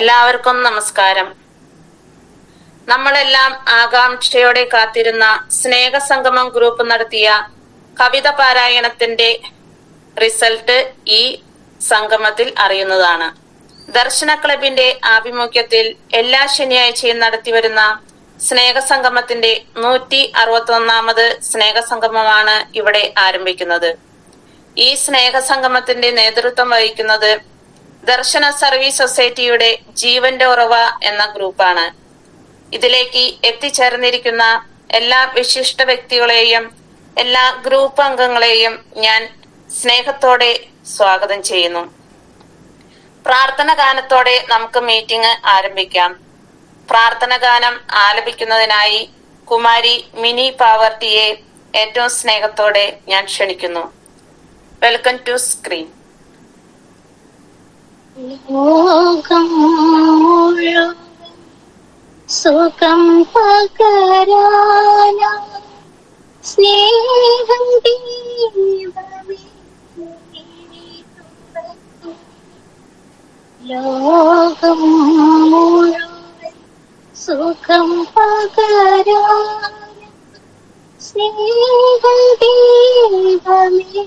എല്ലാവർക്കും നമസ്കാരം. നമ്മളെല്ലാം ആകാംക്ഷയോടെ കാത്തിരുന്ന സ്നേഹസംഗമം ഗ്രൂപ്പ് നടത്തിയ കവിത പാരായണത്തിന്റെ റിസൾട്ട് ഈ സംഗമത്തിൽ അറിയുന്നതാണ്. ദർശന ക്ലബിന്റെ ആഭിമുഖ്യത്തിൽ എല്ലാ ശനിയാഴ്ചയും നടത്തിവരുന്ന സ്നേഹസംഗമത്തിന്റെ 161ാമത് സ്നേഹസംഗമമാണ് ഇവിടെ ആരംഭിക്കുന്നത്. ഈ സ്നേഹസംഗമത്തിന്റെ നേതൃത്വം വഹിക്കുന്നത് ദർശന സർവീസ് സൊസൈറ്റിയുടെ ജീവന്റെ ഉറവ എന്ന ഗ്രൂപ്പാണ്. ഇതിലേക്ക് എത്തിച്ചേർന്നിരിക്കുന്ന എല്ലാ വിശിഷ്ട വ്യക്തികളെയും എല്ലാ ഗ്രൂപ്പ് അംഗങ്ങളെയും ഞാൻ സ്നേഹത്തോടെ സ്വാഗതം ചെയ്യുന്നു. പ്രാർത്ഥന ഗാനത്തോടെ നമുക്ക് മീറ്റിംഗ് ആരംഭിക്കാം. പ്രാർത്ഥന ഗാനം ആലപിക്കുന്നതിനായി കുമാരി മിനി പാവർട്ടിയെ ഏറ്റവും സ്നേഹത്തോടെ ഞാൻ ക്ഷണിക്കുന്നു. Welcome to screen. ലോകം മുഴുവൻ സുഖം പകരാന സ്നേഹം ദൈവമേ, ലോകം മുഴുവൻ സുഖം പകരാന സ്നേഹം ദൈവമേ,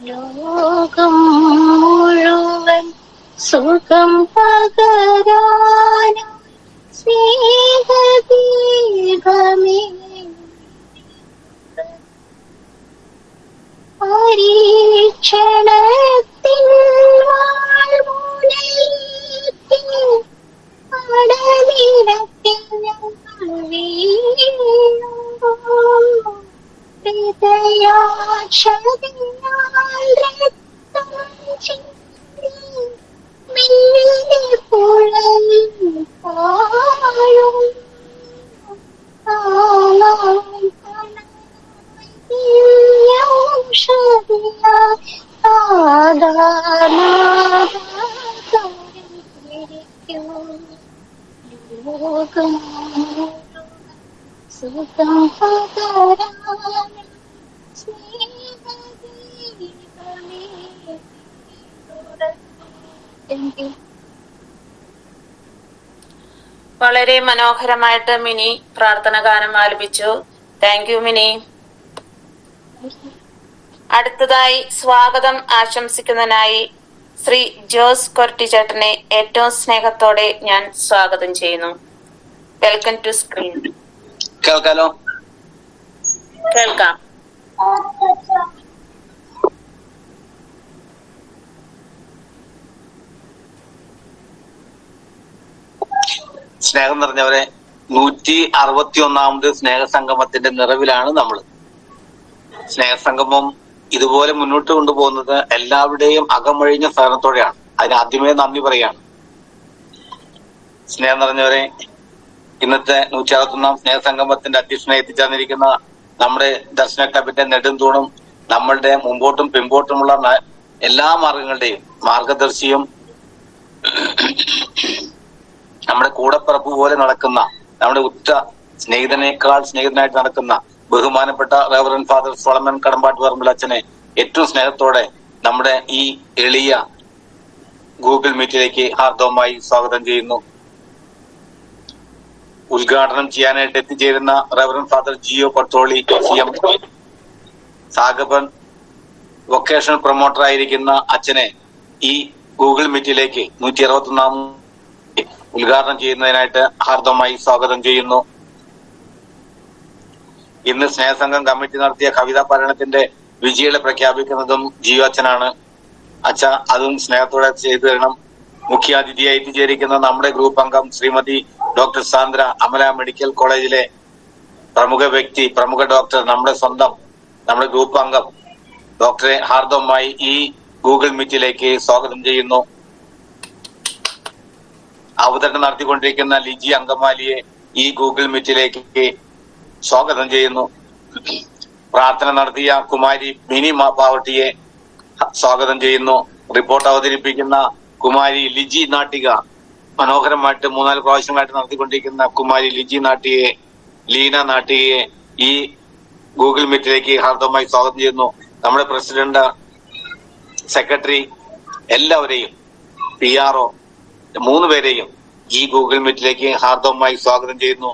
ലോകം മുഴുവൻ സുഖം പകരാന സ്നേഹദീപമേ, പരീക്ഷണത്തിൻ വാൾമുനയിൽ അടനിരത്തിൽ ഞങ്ങൾ വീഴുമ്പോൾ ഹൃദയാക്ഷതയാൽ രക്തം ചിന്തി മിന്നിലെ പുഴയിൽ പാഴും സുഖം പകരാന സ്നേഹദീപമേ. വളരെ മനോഹരമായിട്ട് മിനി പ്രാർത്ഥന ഗാനം ആലപിച്ചു. Thank you mini. അടുത്തതായി സ്വാഗതം ആശംസിക്കുന്നതിനായി ശ്രീ ജോസ് കൊർട്ടിച്ചേട്ടനെ ഏറ്റവും സ്നേഹത്തോടെ ഞാൻ സ്വാഗതം ചെയ്യുന്നു. Welcome to screen. കേൾക്കാലോ? കേൾക്കാം. സ്നേഹം നിറഞ്ഞവരെ, 161ാമത് സ്നേഹസംഗമത്തിന്റെ നിറവിലാണ് നമ്മൾ. സ്നേഹസംഗമം ഇതുപോലെ മുന്നോട്ട് കൊണ്ടുപോകുന്നത് എല്ലാവരുടെയും അകമഴിഞ്ഞ സഹനത്തോടെയാണ്. അതിന് ആദ്യമേ നന്ദി പറയാണ്. സ്നേഹം നിറഞ്ഞവരെ, ഇന്നത്തെ 161ാം സ്നേഹസംഗമത്തിന്റെ അധ്യക്ഷനായി എത്തിച്ചേർന്നിരിക്കുന്ന നമ്മുടെ ദർശന ക്ലബിന്റെ നെടുംതൂണും നമ്മളുടെ മുമ്പോട്ടും പിമ്പോട്ടുമുള്ള എല്ലാ മാർഗങ്ങളുടെയും മാർഗദർശിയും നമ്മുടെ കൂടപ്പിറപ്പ് പോലെ നടക്കുന്ന നമ്മുടെ ഉറ്റ സ്നേഹിതനേക്കാൾ സ്നേഹിതനായിട്ട് നടക്കുന്ന ബഹുമാനപ്പെട്ട റവറൻ ഫാദർ സോളമൻ കടമ്പാട്ട് പറമ്പിൽ അച്ഛനെ ഏറ്റവും സ്നേഹത്തോടെ നമ്മുടെ ഈ എളിയ ഗൂഗിൾ മീറ്റിലേക്ക് ഹാർദവമായി സ്വാഗതം ചെയ്യുന്നു. ഉദ്ഘാടനം ചെയ്യാനായിട്ട് എത്തിച്ചേരുന്ന reverend father Jio Patole CM സാഗബൻ vocational promoter ആയിരിക്കുന്ന അച്ഛനെ ഈ ഗൂഗിൾ മീറ്റിലേക്ക് 161ാം ഉദ്ഘാടനം ചെയ്യുന്നതിനായിട്ട് ഹാർദവമായി സ്വാഗതം ചെയ്യുന്നു. ഇന്ന് സ്നേഹസംഘം കമ്മിറ്റി നടത്തിയ കവിതാ പാരായണത്തിന്റെ വിജയികളെ പ്രഖ്യാപിക്കുന്നതും ജിയോ അച്ഛനാണ്. അച്ഛ അതും സ്നേഹത്തോടെ ചെയ്തു തരണം. മുഖ്യാതിഥിയായി എത്തിച്ചേരിക്കുന്ന നമ്മുടെ ഗ്രൂപ്പ് അംഗം ശ്രീമതി ഡോക്ടർ സാന്ദ്ര, അമല മെഡിക്കൽ കോളേജിലെ പ്രമുഖ വ്യക്തി, പ്രമുഖ ഡോക്ടർ, നമ്മുടെ സ്വന്തം, നമ്മുടെ ഗ്രൂപ്പ് അംഗം ഡോക്ടറെ ഹാർദവമായി ഈ ഗൂഗിൾ മീറ്റിലേക്ക് സ്വാഗതം ചെയ്യുന്നു. അവതരണം നടത്തിക്കൊണ്ടിരിക്കുന്ന ലിജി അങ്കമാലിയെ ഈ ഗൂഗിൾ മീറ്റിലേക്ക് സ്വാഗതം ചെയ്യുന്നു. പ്രാർത്ഥന നടത്തിയ കുമാരി മിനി പാവട്ടിയെ സ്വാഗതം ചെയ്യുന്നു. റിപ്പോർട്ട് അവതരിപ്പിക്കുന്ന കുമാരി ലിജി നാട്ടിക മനോഹരമായിട്ട് 3-4 പ്രാവശ്യങ്ങളായിട്ട് നടത്തിക്കൊണ്ടിരിക്കുന്ന കുമാരി ലിജി നാട്ടികയെ, ലീന നാട്ടികയെ ഈ ഗൂഗിൾ മീറ്റിലേക്ക് ഹാർദവമായി സ്വാഗതം ചെയ്യുന്നു. നമ്മുടെ പ്രസിഡന്റ്, സെക്രട്ടറി എല്ലാവരെയും, PRO 3 പേരെയും ഈ ഗൂഗിൾ മീറ്റിലേക്ക് ഹാർദവമായി സ്വാഗതം ചെയ്യുന്നു.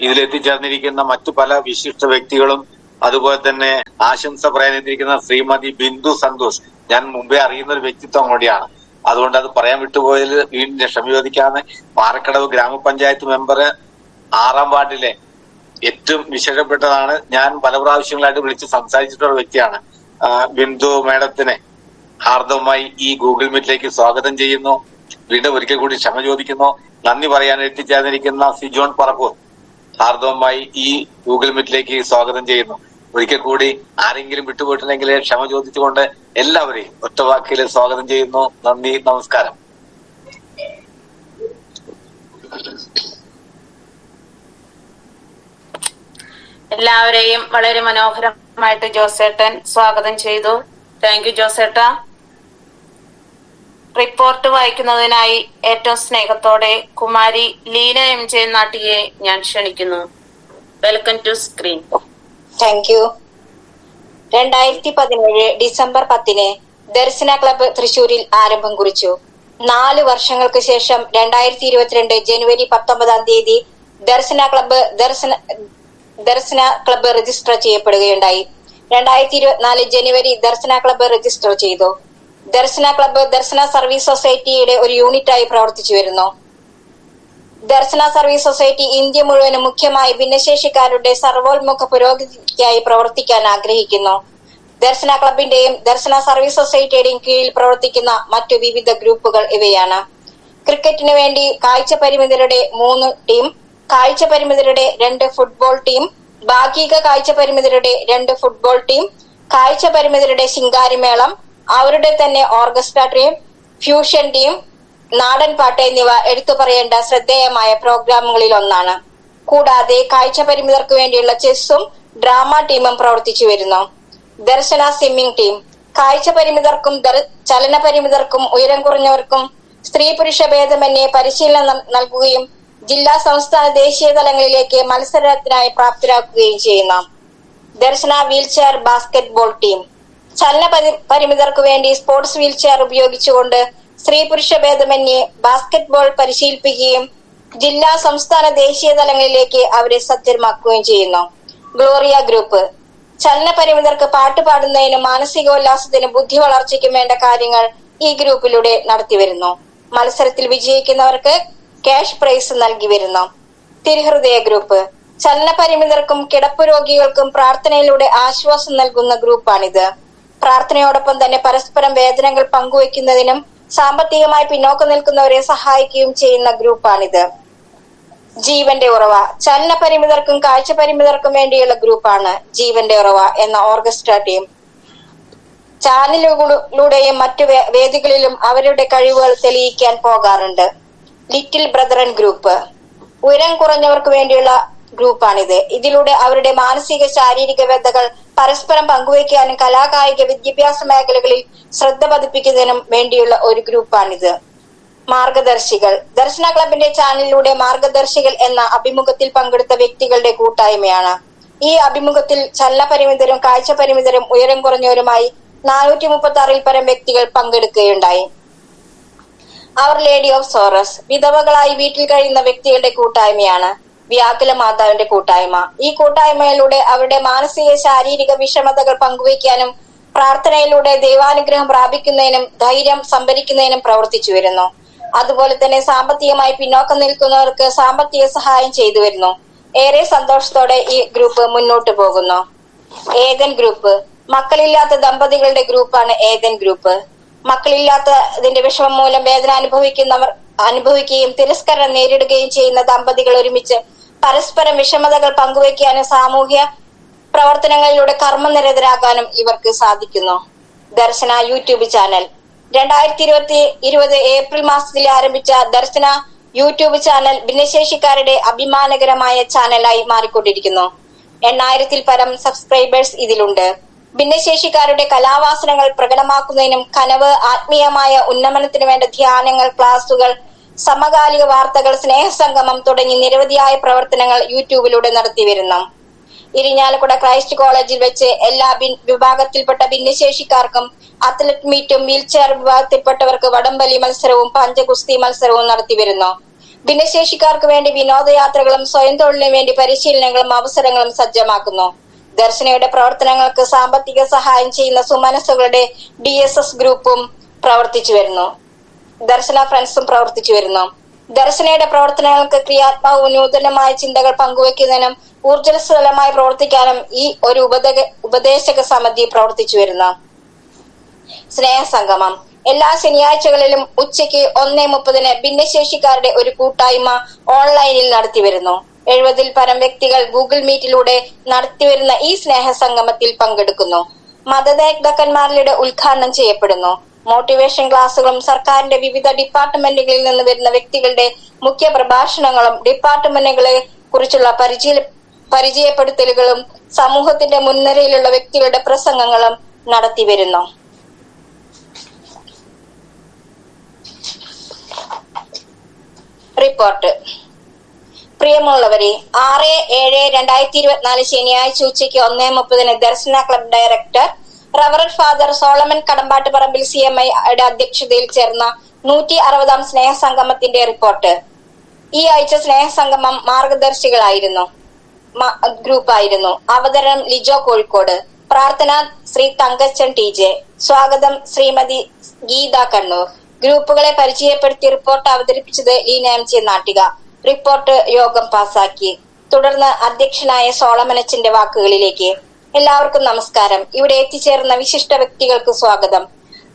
ഇതിലെത്തിച്ചേർന്നിരിക്കുന്ന മറ്റു പല വിശിഷ്ട വ്യക്തികളും അതുപോലെ തന്നെ ആശംസ പറയാനെത്തിയിരിക്കുന്ന ശ്രീമതി ബിന്ദു സന്തോഷ്, ഞാൻ മുമ്പേ അറിയുന്ന ഒരു വ്യക്തിത്വം കൂടിയാണ്. അതുകൊണ്ട് അത് പറയാൻ വിട്ടുപോയതിൽ വീണ്ടും ക്ഷമ ചോദിക്കാതെ, പാറക്കടവ് ഗ്രാമപഞ്ചായത്ത് മെമ്പർ 6ാം വാർഡിലെ ഏറ്റവും വിശേഷപ്പെട്ടതാണ്. ഞാൻ പല പ്രാവശ്യങ്ങളായിട്ട് വിളിച്ച് സംസാരിച്ചിട്ടുള്ള വ്യക്തിയാണ്. ബിന്ദു മേഡത്തിനെ ഹാർദവമായി ഈ ഗൂഗിൾ മീറ്റിലേക്ക് സ്വാഗതം ചെയ്യുന്നു. വീണ്ടും ഒരിക്കൽ കൂടി ക്ഷമ ചോദിക്കുന്നു. നന്ദി പറയാൻ എത്തിച്ചേർന്നിരിക്കുന്ന സിജോൺ പറപ്പൂർ ഹാർദവമായി ഈ ഗൂഗിൾ മീറ്റിലേക്ക് സ്വാഗതം ചെയ്യുന്നു. ഒരിക്കൽ കൂടി ആരെങ്കിലും വിട്ടുപോയിട്ടുണ്ടെങ്കിൽ ക്ഷമ ചോദിച്ചുകൊണ്ട് എല്ലാവരെയും ഒറ്റ വാക്കിൽ സ്വാഗതം ചെയ്യുന്നു. നന്ദി, നമസ്കാരം. എല്ലാവരെയും വളരെ മനോഹരമായിട്ട് ജോസേട്ടൻ സ്വാഗതം ചെയ്തു. താങ്ക് യു ജോസേട്ട. റിപ്പോർട്ട് വായിക്കുന്നതിനായി ഏറ്റവും സ്നേഹത്തോടെ കുമാരി ലീന MJ നാട്ടികയെ ഞാൻ ക്ഷണിക്കുന്നു. Welcome to screen. Thank you. 2017 December 10 Darshana club തൃശൂരിൽ ആരംഭം കുറിച്ചു. 4 വർഷങ്ങൾക്ക് ശേഷം 2022 ജനുവരി 19 ദർശന ക്ലബ്ബ് രജിസ്റ്റർ ചെയ്യപ്പെടുകയുണ്ടായി. 2024 ജനുവരി ദർശന ക്ലബ്ബ് രജിസ്റ്റർ ചെയ്തു. ദർശന ക്ലബ്ബ് ദർശന സർവീസ് സൊസൈറ്റിയുടെ ഒരു യൂണിറ്റായി പ്രവർത്തിച്ചു വരുന്നു. ദർശന സർവീസ് സൊസൈറ്റി ഇന്ത്യ മുഴുവനും മുഖ്യമായി ഭിന്നശേഷിക്കാരുടെ സർവോന്മുഖ പുരോഗതിക്കായി പ്രവർത്തിക്കാൻ ആഗ്രഹിക്കുന്നു. ദർശന ക്ലബിന്റെയും ദർശന സർവീസ് സൊസൈറ്റിയുടെയും കീഴിൽ പ്രവർത്തിക്കുന്ന മറ്റു വിവിധ ഗ്രൂപ്പുകൾ ഇവയാണ്: ക്രിക്കറ്റിന് വേണ്ടി കാഴ്ച പരിമിതരുടെ 3 ടീം, കാഴ്ച പരിമിതരുടെ 2 ഫുട്ബോൾ ടീം, ഭാഗിക കാഴ്ച പരിമിതരുടെ 2 ഫുട്ബോൾ ടീം, കാഴ്ച പരിമിതരുടെ ശിങ്കാരിമേളം, അവരുടെ തന്നെ ഓർക്കസ്ട്ര ടീം, ഫ്യൂഷൻ ടീം, നാടൻ പാട്ട് എന്നിവ എടുത്തു പറയേണ്ട ശ്രദ്ധേയമായ പ്രോഗ്രാമുകളിൽ ഒന്നാണ്. കൂടാതെ കാഴ്ച പരിമിതർക്ക് വേണ്ടിയുള്ള ചെസ്സും ഡ്രാമ ടീമും പ്രവർത്തിച്ചു വരുന്നു. ദർശന സ്വിമ്മിംഗ് ടീം കാഴ്ച പരിമിതർക്കും ചലന പരിമിതർക്കും ഉയരം കുറഞ്ഞവർക്കും സ്ത്രീ പുരുഷ ഭേദമന്യേ പരിശീലനം നൽകുകയും ജില്ലാ സംസ്ഥാന ദേശീയ തലങ്ങളിലേക്ക് മത്സരത്തിനായി പ്രാപ്തരാക്കുകയും ചെയ്യുന്നു. ദർശന വീൽചെയർ ബാസ്കറ്റ്ബോൾ ടീം ചലന പരിമിതർക്കു വേണ്ടി സ്പോർട്സ് വീൽചെയർ ഉപയോഗിച്ചുകൊണ്ട് സ്ത്രീ പുരുഷ ഭേദമന്യേ ബാസ്കറ്റ്ബോൾ പരിശീലിപ്പിക്കുകയും ജില്ലാ സംസ്ഥാന ദേശീയ തലങ്ങളിലേക്ക് അവരെ സജ്ജമാക്കുകയും ചെയ്യുന്നു. ഗ്ലോറിയ ഗ്രൂപ്പ് ചലന പരിമിതർക്ക് പാട്ട് പാടുന്നതിനും മാനസികോല്ലാസത്തിനും ബുദ്ധി വളർച്ചയ്ക്കും വേണ്ട കാര്യങ്ങൾ ഈ ഗ്രൂപ്പിലൂടെ നടത്തിവരുന്നു. മത്സരത്തിൽ വിജയിക്കുന്നവർക്ക് ക്യാഷ് പ്രൈസ് നൽകി വരുന്നു. തിരുഹൃദയ ഗ്രൂപ്പ് ചലന പരിമിതർക്കും കിടപ്പ് രോഗികൾക്കും പ്രാർത്ഥനയിലൂടെ ആശ്വാസം നൽകുന്ന ഗ്രൂപ്പാണിത്. പ്രാർത്ഥനയോടൊപ്പം തന്നെ പരസ്പരം വേദനകൾ പങ്കുവെക്കുന്നതിനും സാമ്പത്തികമായി പിന്നോക്കം നിൽക്കുന്നവരെ സഹായിക്കുകയും ചെയ്യുന്ന ഗ്രൂപ്പാണിത്. ജീവന്റെ ഉറവ ചലന പരിമിതർക്കും കാഴ്ച പരിമിതർക്കും വേണ്ടിയുള്ള ഗ്രൂപ്പാണ് ജീവന്റെ ഉറവ എന്ന ഓർക്കസ്ട്ര ടീം. ചാനലുകളിലൂടെയും മറ്റു വേദികളിലും അവരുടെ കഴിവുകൾ തെളിയിക്കാൻ പോകാറുണ്ട്. ലിറ്റിൽ ബ്രദറൻ ഗ്രൂപ്പ് ഉയരം കുറഞ്ഞവർക്ക് വേണ്ടിയുള്ള ഗ്രൂപ്പാണിത്. ഇതിലൂടെ അവരുടെ മാനസിക ശാരീരിക വ്യതകൾ പരസ്പരം പങ്കുവയ്ക്കാനും കലാകായിക വിദ്യാഭ്യാസ മേഖലകളിൽ ശ്രദ്ധ പതിപ്പിക്കുന്നതിനും വേണ്ടിയുള്ള ഒരു ഗ്രൂപ്പാണിത്. മാർഗദർശികൾ ദർശന ക്ലബിന്റെ ചാനലിലൂടെ മാർഗദർശികൾ എന്ന അഭിമുഖത്തിൽ പങ്കെടുത്ത വ്യക്തികളുടെ കൂട്ടായ്മയാണ്. ഈ അഭിമുഖത്തിൽ ചലന പരിമിതരും കാഴ്ച പരിമിതരും ഉയരം കുറഞ്ഞവരുമായി 436 പരം വ്യക്തികൾ പങ്കെടുക്കുകയുണ്ടായി. അവർ ലേഡി ഓഫ് സോറസ് വിധവകളായി വീട്ടിൽ കഴിയുന്ന വ്യക്തികളുടെ കൂട്ടായ്മയാണ്. വ്യാകുല മാതാവിന്റെ കൂട്ടായ്മ ഈ കൂട്ടായ്മയിലൂടെ അവരുടെ മാനസിക ശാരീരിക വിഷമതകൾ പങ്കുവയ്ക്കാനും പ്രാർത്ഥനയിലൂടെ ദൈവാനുഗ്രഹം പ്രാപിക്കുന്നതിനും ധൈര്യം സംഭരിക്കുന്നതിനും പ്രവർത്തിച്ചു വരുന്നു. അതുപോലെ തന്നെ സാമ്പത്തികമായി പിന്നോക്കം നിൽക്കുന്നവർക്ക് സാമ്പത്തിക സഹായം ചെയ്തു വരുന്നു. ഏറെ സന്തോഷത്തോടെ ഈ ഗ്രൂപ്പ് മുന്നോട്ട് പോകുന്നു. ഏദൻ ഗ്രൂപ്പ് മക്കളില്ലാത്ത ദമ്പതികളുടെ ഗ്രൂപ്പാണ് ഏദൻ ഗ്രൂപ്പ്. മക്കളില്ലാത്തതിന്റെ വിഷമം മൂലം വേദന അനുഭവിക്കുകയും തിരസ്കരണം നേരിടുകയും ചെയ്യുന്ന ദമ്പതികൾ ഒരുമിച്ച് പരസ്പരം വിഷമതകൾ പങ്കുവയ്ക്കാനും സാമൂഹ്യ പ്രവർത്തനങ്ങളിലൂടെ കർമ്മനിരതരാകാനും ഇവർക്ക് സാധിക്കുന്നു. ദർശന യൂട്യൂബ് ചാനൽ 2020 ഏപ്രിൽ മാസത്തിൽ ആരംഭിച്ച ദർശന യൂട്യൂബ് ചാനൽ ഭിന്നശേഷിക്കാരുടെ അഭിമാനകരമായ ചാനലായി മാറിക്കൊണ്ടിരിക്കുന്നു. 8000-ൽ പരം സബ്സ്ക്രൈബേഴ്സ് ഇതിലുണ്ട്. ഭിന്നശേഷിക്കാരുടെ കലാവാസനകൾ പ്രകടമാക്കുന്നതിനും കനവ്, ആത്മീയമായ ഉന്നമനത്തിനു വേണ്ട ധ്യാനങ്ങൾ, ക്ലാസുകൾ, സമകാലിക വാർത്തകൾ, സ്നേഹസംഗമം തുടങ്ങി നിരവധിയായ പ്രവർത്തനങ്ങൾ യൂട്യൂബിലൂടെ നടത്തിവരുന്നു. ഇരിഞ്ഞാലക്കുട ക്രൈസ്റ്റ് കോളേജിൽ വെച്ച് എല്ലാ വിഭാഗത്തിൽപ്പെട്ട ഭിന്നശേഷിക്കാർക്കും അത്ലറ്റ് മീറ്റും, വീൽചെയർ വിഭാഗത്തിൽപ്പെട്ടവർക്ക് വടംവലി മത്സരവും പഞ്ചഗുസ്തി മത്സരവും നടത്തിവരുന്നു. ഭിന്നശേഷിക്കാർക്ക് വേണ്ടി വിനോദയാത്രകളും സ്വയം തൊഴിലിനു വേണ്ടി പരിശീലനങ്ങളും അവസരങ്ങളും സജ്ജമാക്കുന്നു. ദർശനയുടെ പ്രവർത്തനങ്ങൾക്ക് സാമ്പത്തിക സഹായം ചെയ്യുന്ന സുമനസ്സുകളുടെ DSS ഗ്രൂപ്പും പ്രവർത്തിച്ചു വരുന്നു. ദർശന ഫ്രണ്ട്സും പ്രവർത്തിച്ചു വരുന്നു. ദർശനയുടെ പ്രവർത്തനങ്ങൾക്ക് ക്രിയാത്മകവും നൂതനമായ ചിന്തകൾ പങ്കുവെക്കുന്നതിനും ഊർജ്ജസ്വലമായി പ്രവർത്തിക്കാനും ഈ ഒരു ഉപദേശക സമിതി പ്രവർത്തിച്ചു വരുന്നു. സ്നേഹസംഗമം എല്ലാ ശനിയാഴ്ചകളിലും ഉച്ചയ്ക്ക് 1:30 ഭിന്നശേഷിക്കാരുടെ ഒരു കൂട്ടായ്മ ഓൺലൈനിൽ നടത്തിവരുന്നു. 70-ൽ പരം വ്യക്തികൾ ഗൂഗിൾ മീറ്റിലൂടെ നടത്തിവരുന്ന ഈ സ്നേഹസംഗമത്തിൽ പങ്കെടുക്കുന്നു. മതനേതാക്കന്മാരിലൂടെ ഉദ്ഘാടനം ചെയ്യപ്പെടുന്നു. മോട്ടിവേഷൻ ക്ലാസുകളും സർക്കാരിന്റെ വിവിധ ഡിപ്പാർട്ട്മെന്റുകളിൽ നിന്ന് വരുന്ന വ്യക്തികളുടെ മുഖ്യ പ്രഭാഷണങ്ങളും ഡിപ്പാർട്ട്മെന്റുകളെ കുറിച്ചുള്ള പരിചയപ്പെടുത്തലുകളും സമൂഹത്തിന്റെ മുൻനിരയിലുള്ള വ്യക്തികളുടെ പ്രസംഗങ്ങളും നടത്തിവരുന്നു. റിപ്പോർട്ട്. പ്രിയമുള്ളവരെ, 6/7/2024 ശനിയാഴ്ച ഉച്ചയ്ക്ക് 1:30 Darshana club director reverend father Solomon Kadambattuparambil CMI യുടെ അധ്യക്ഷതയിൽ ചേർന്ന 160-ാം സ്നേഹസംഗമത്തിന്റെ റിപ്പോർട്ട്. ഈ ആഴ്ച സ്നേഹസംഗമം മാർഗദർശികളായിരുന്നു ഗ്രൂപ്പായിരുന്നു. അവതരണം ലിജോ കോഴിക്കോട്. പ്രാർത്ഥന ശ്രീ തങ്കച്ചൻ TJ. സ്വാഗതം ശ്രീമതി ഗീത കണ്ണൂർ. ഗ്രൂപ്പുകളെ പരിചയപ്പെടുത്തി റിപ്പോർട്ട് അവതരിപ്പിച്ചത് ലീന MJ നാട്ടിക. റിപ്പോർട്ട് യോഗം പാസാക്കി. തുടർന്ന് അധ്യക്ഷനായ സോളമനച്ചന്റെ വാക്കുകളിലേക്ക്. എല്ലാവർക്കും നമസ്കാരം. ഇവിടെ എത്തിച്ചേർന്ന വിശിഷ്ട വ്യക്തികൾക്ക് സ്വാഗതം.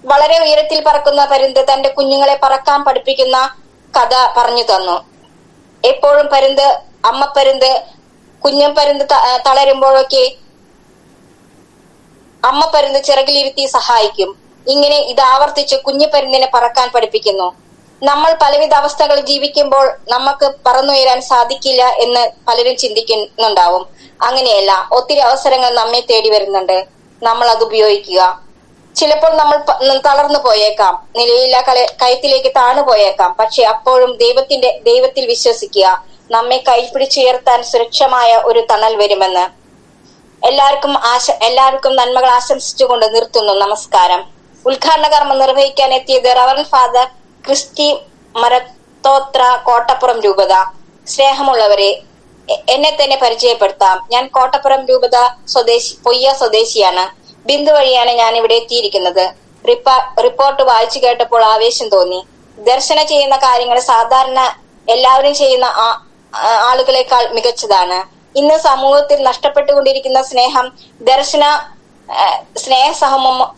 വളരെ ഉയരത്തിൽ പറക്കുന്ന പരുന്ത് തന്റെ കുഞ്ഞുങ്ങളെ പറക്കാൻ പഠിപ്പിക്കുന്ന കഥ പറഞ്ഞു തന്നു. എപ്പോഴും പരുന്ത് അമ്മ പരുന്ത് കുഞ്ഞൻ പരുന്ത് തളരുമ്പോഴൊക്കെ അമ്മ പരുന്ത് ചിറകിലിരുത്തി സഹായിക്കും. ഇങ്ങനെ ഇത് ആവർത്തിച്ച് കുഞ്ഞു പരുന്തിനെ പറക്കാൻ പഠിപ്പിക്കുന്നു. നമ്മൾ പലവിധ അവസ്ഥകൾ ജീവിക്കുമ്പോൾ നമുക്ക് പറന്നുയരാൻ സാധിക്കില്ല എന്ന് പലരും ചിന്തിക്കുന്നുണ്ടാവും. അങ്ങനെയല്ല, ഒത്തിരി അവസരങ്ങൾ നമ്മെ തേടി വരുന്നുണ്ട്. നമ്മൾ അത് ഉപയോഗിക്കുക. ചിലപ്പോൾ നമ്മൾ തളർന്നു പോയേക്കാം, നിലയില്ല കയത്തിലേക്ക് താണു പോയേക്കാം. പക്ഷെ അപ്പോഴും ദൈവത്തിൽ വിശ്വസിക്കുക. നമ്മെ കൈപിടിച്ചുയർത്താൻ സുരക്ഷമായ ഒരു തണൽ വരുമെന്ന്. എല്ലാവർക്കും നന്മകൾ ആശംസിച്ചുകൊണ്ട് നിർത്തുന്നു. നമസ്കാരം. ഉദ്ഘാടന കർമ്മം നിർവഹിക്കാൻ എത്തിയത് റവറന്റ് ഫാദർ ക്രിസ്റ്റി മരത്തോത്ര, കോട്ടപ്പുറം രൂപത. സ്നേഹമുള്ളവരെ, എന്നെ തന്നെ പരിചയപ്പെടുത്താം. ഞാൻ കോട്ടപ്പുറം രൂപത പൊയ്യ സ്വദേശിയാണ്. ബിന്ദു വഴിയാണ് ഞാൻ ഇവിടെ എത്തിയിരിക്കുന്നത്. റിപ്പോർട്ട് വായിച്ചു കേട്ടപ്പോൾ ആവേശം തോന്നി. ദർശന ചെയ്യുന്ന കാര്യങ്ങൾ സാധാരണ എല്ലാവരും ചെയ്യുന്ന ആളുകളെക്കാൾ മികച്ചതാണ്. ഇന്ന് സമൂഹത്തിൽ നഷ്ടപ്പെട്ടുകൊണ്ടിരിക്കുന്ന സ്നേഹം സ്നേഹ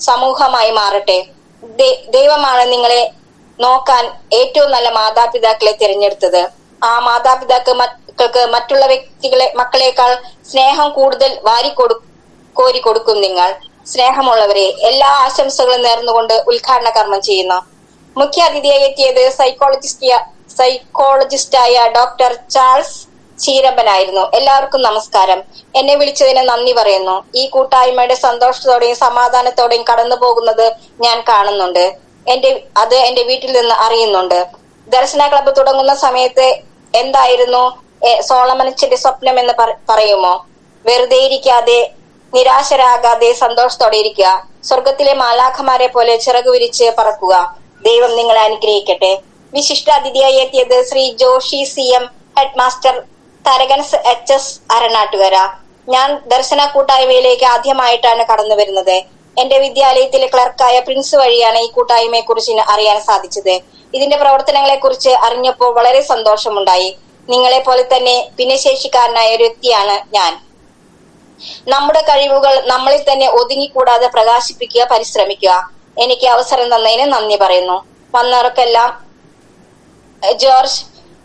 സമൂഹമായി മാറട്ടെ. ദൈവമാണ് നിങ്ങളെ നോക്കാൻ ഏറ്റവും നല്ല മാതാപിതാക്കളെ തിരഞ്ഞെടുത്തത്. ആ മാതാപിതാക്കൾക്ക് മറ്റുള്ള മക്കളെക്കാൾ സ്നേഹം കൂടുതൽ കോരി കൊടുക്കും നിങ്ങൾ. സ്നേഹമുള്ളവരെ, എല്ലാ ആശംസകളും നേർന്നുകൊണ്ട് ഉദ്ഘാടന കർമ്മം ചെയ്യുന്നു. മുഖ്യ അതിഥിയായി എത്തിയത് സൈക്കോളജിസ്റ്റായ ഡോക്ടർ ചാൾസ് ചീരമ്പനായിരുന്നു. എല്ലാവർക്കും നമസ്കാരം. എന്നെ വിളിച്ചതിന് നന്ദി പറയുന്നു. ഈ കൂട്ടായ്മയുടെ സന്തോഷത്തോടെയും സമാധാനത്തോടെയും കടന്നു പോകുന്നത് ഞാൻ കാണുന്നുണ്ട്. എന്റെ വീട്ടിൽ നിന്ന് അറിയുന്നുണ്ട്. ദർശന ക്ലബ്ബ് തുടങ്ങുന്ന സമയത്ത് എന്തായിരുന്നു സോളമനച്ചന്റെ സ്വപ്നം എന്ന് പറയുമോ? വെറുതെ ഇരിക്കാതെ, നിരാശരാകാതെ സന്തോഷത്തോടെ ഇരിക്കുക. സ്വർഗത്തിലെ മാലാഖമാരെ പോലെ ചിറകു വിരിച്ച് പറക്കുക. ദൈവം നിങ്ങളെ അനുഗ്രഹിക്കട്ടെ. വിശിഷ്ട അതിഥിയായി എത്തിയത് Shri Joshi CM, headmaster Tharakans HS Aranattukara. ഞാൻ ദർശന കൂട്ടായ്മയിലേക്ക് ആദ്യമായിട്ടാണ് കടന്നു വരുന്നത്. എന്റെ വിദ്യാലയത്തിലെ ക്ലർക്കായ പ്രിൻസ് വഴിയാണ് ഈ കൂട്ടായ്മയെ കുറിച്ച് അറിയാൻ സാധിച്ചത്. ഇതിന്റെ പ്രവർത്തനങ്ങളെ കുറിച്ച് അറിഞ്ഞപ്പോൾ വളരെ സന്തോഷമുണ്ടായി. നിങ്ങളെ പോലെ തന്നെ ഭിന്നശേഷിക്കാരനായ ഒരു വ്യക്തിയാണ് ഞാൻ. നമ്മുടെ കഴിവുകൾ നമ്മളിൽ തന്നെ ഒതുങ്ങിക്കൂടാതെ പ്രകാശിപ്പിക്കുക, പരിശ്രമിക്കുക. എനിക്ക് അവസരം തന്നതിന് നന്ദി പറയുന്നു. വന്നവർക്കെല്ലാം ജോർജ്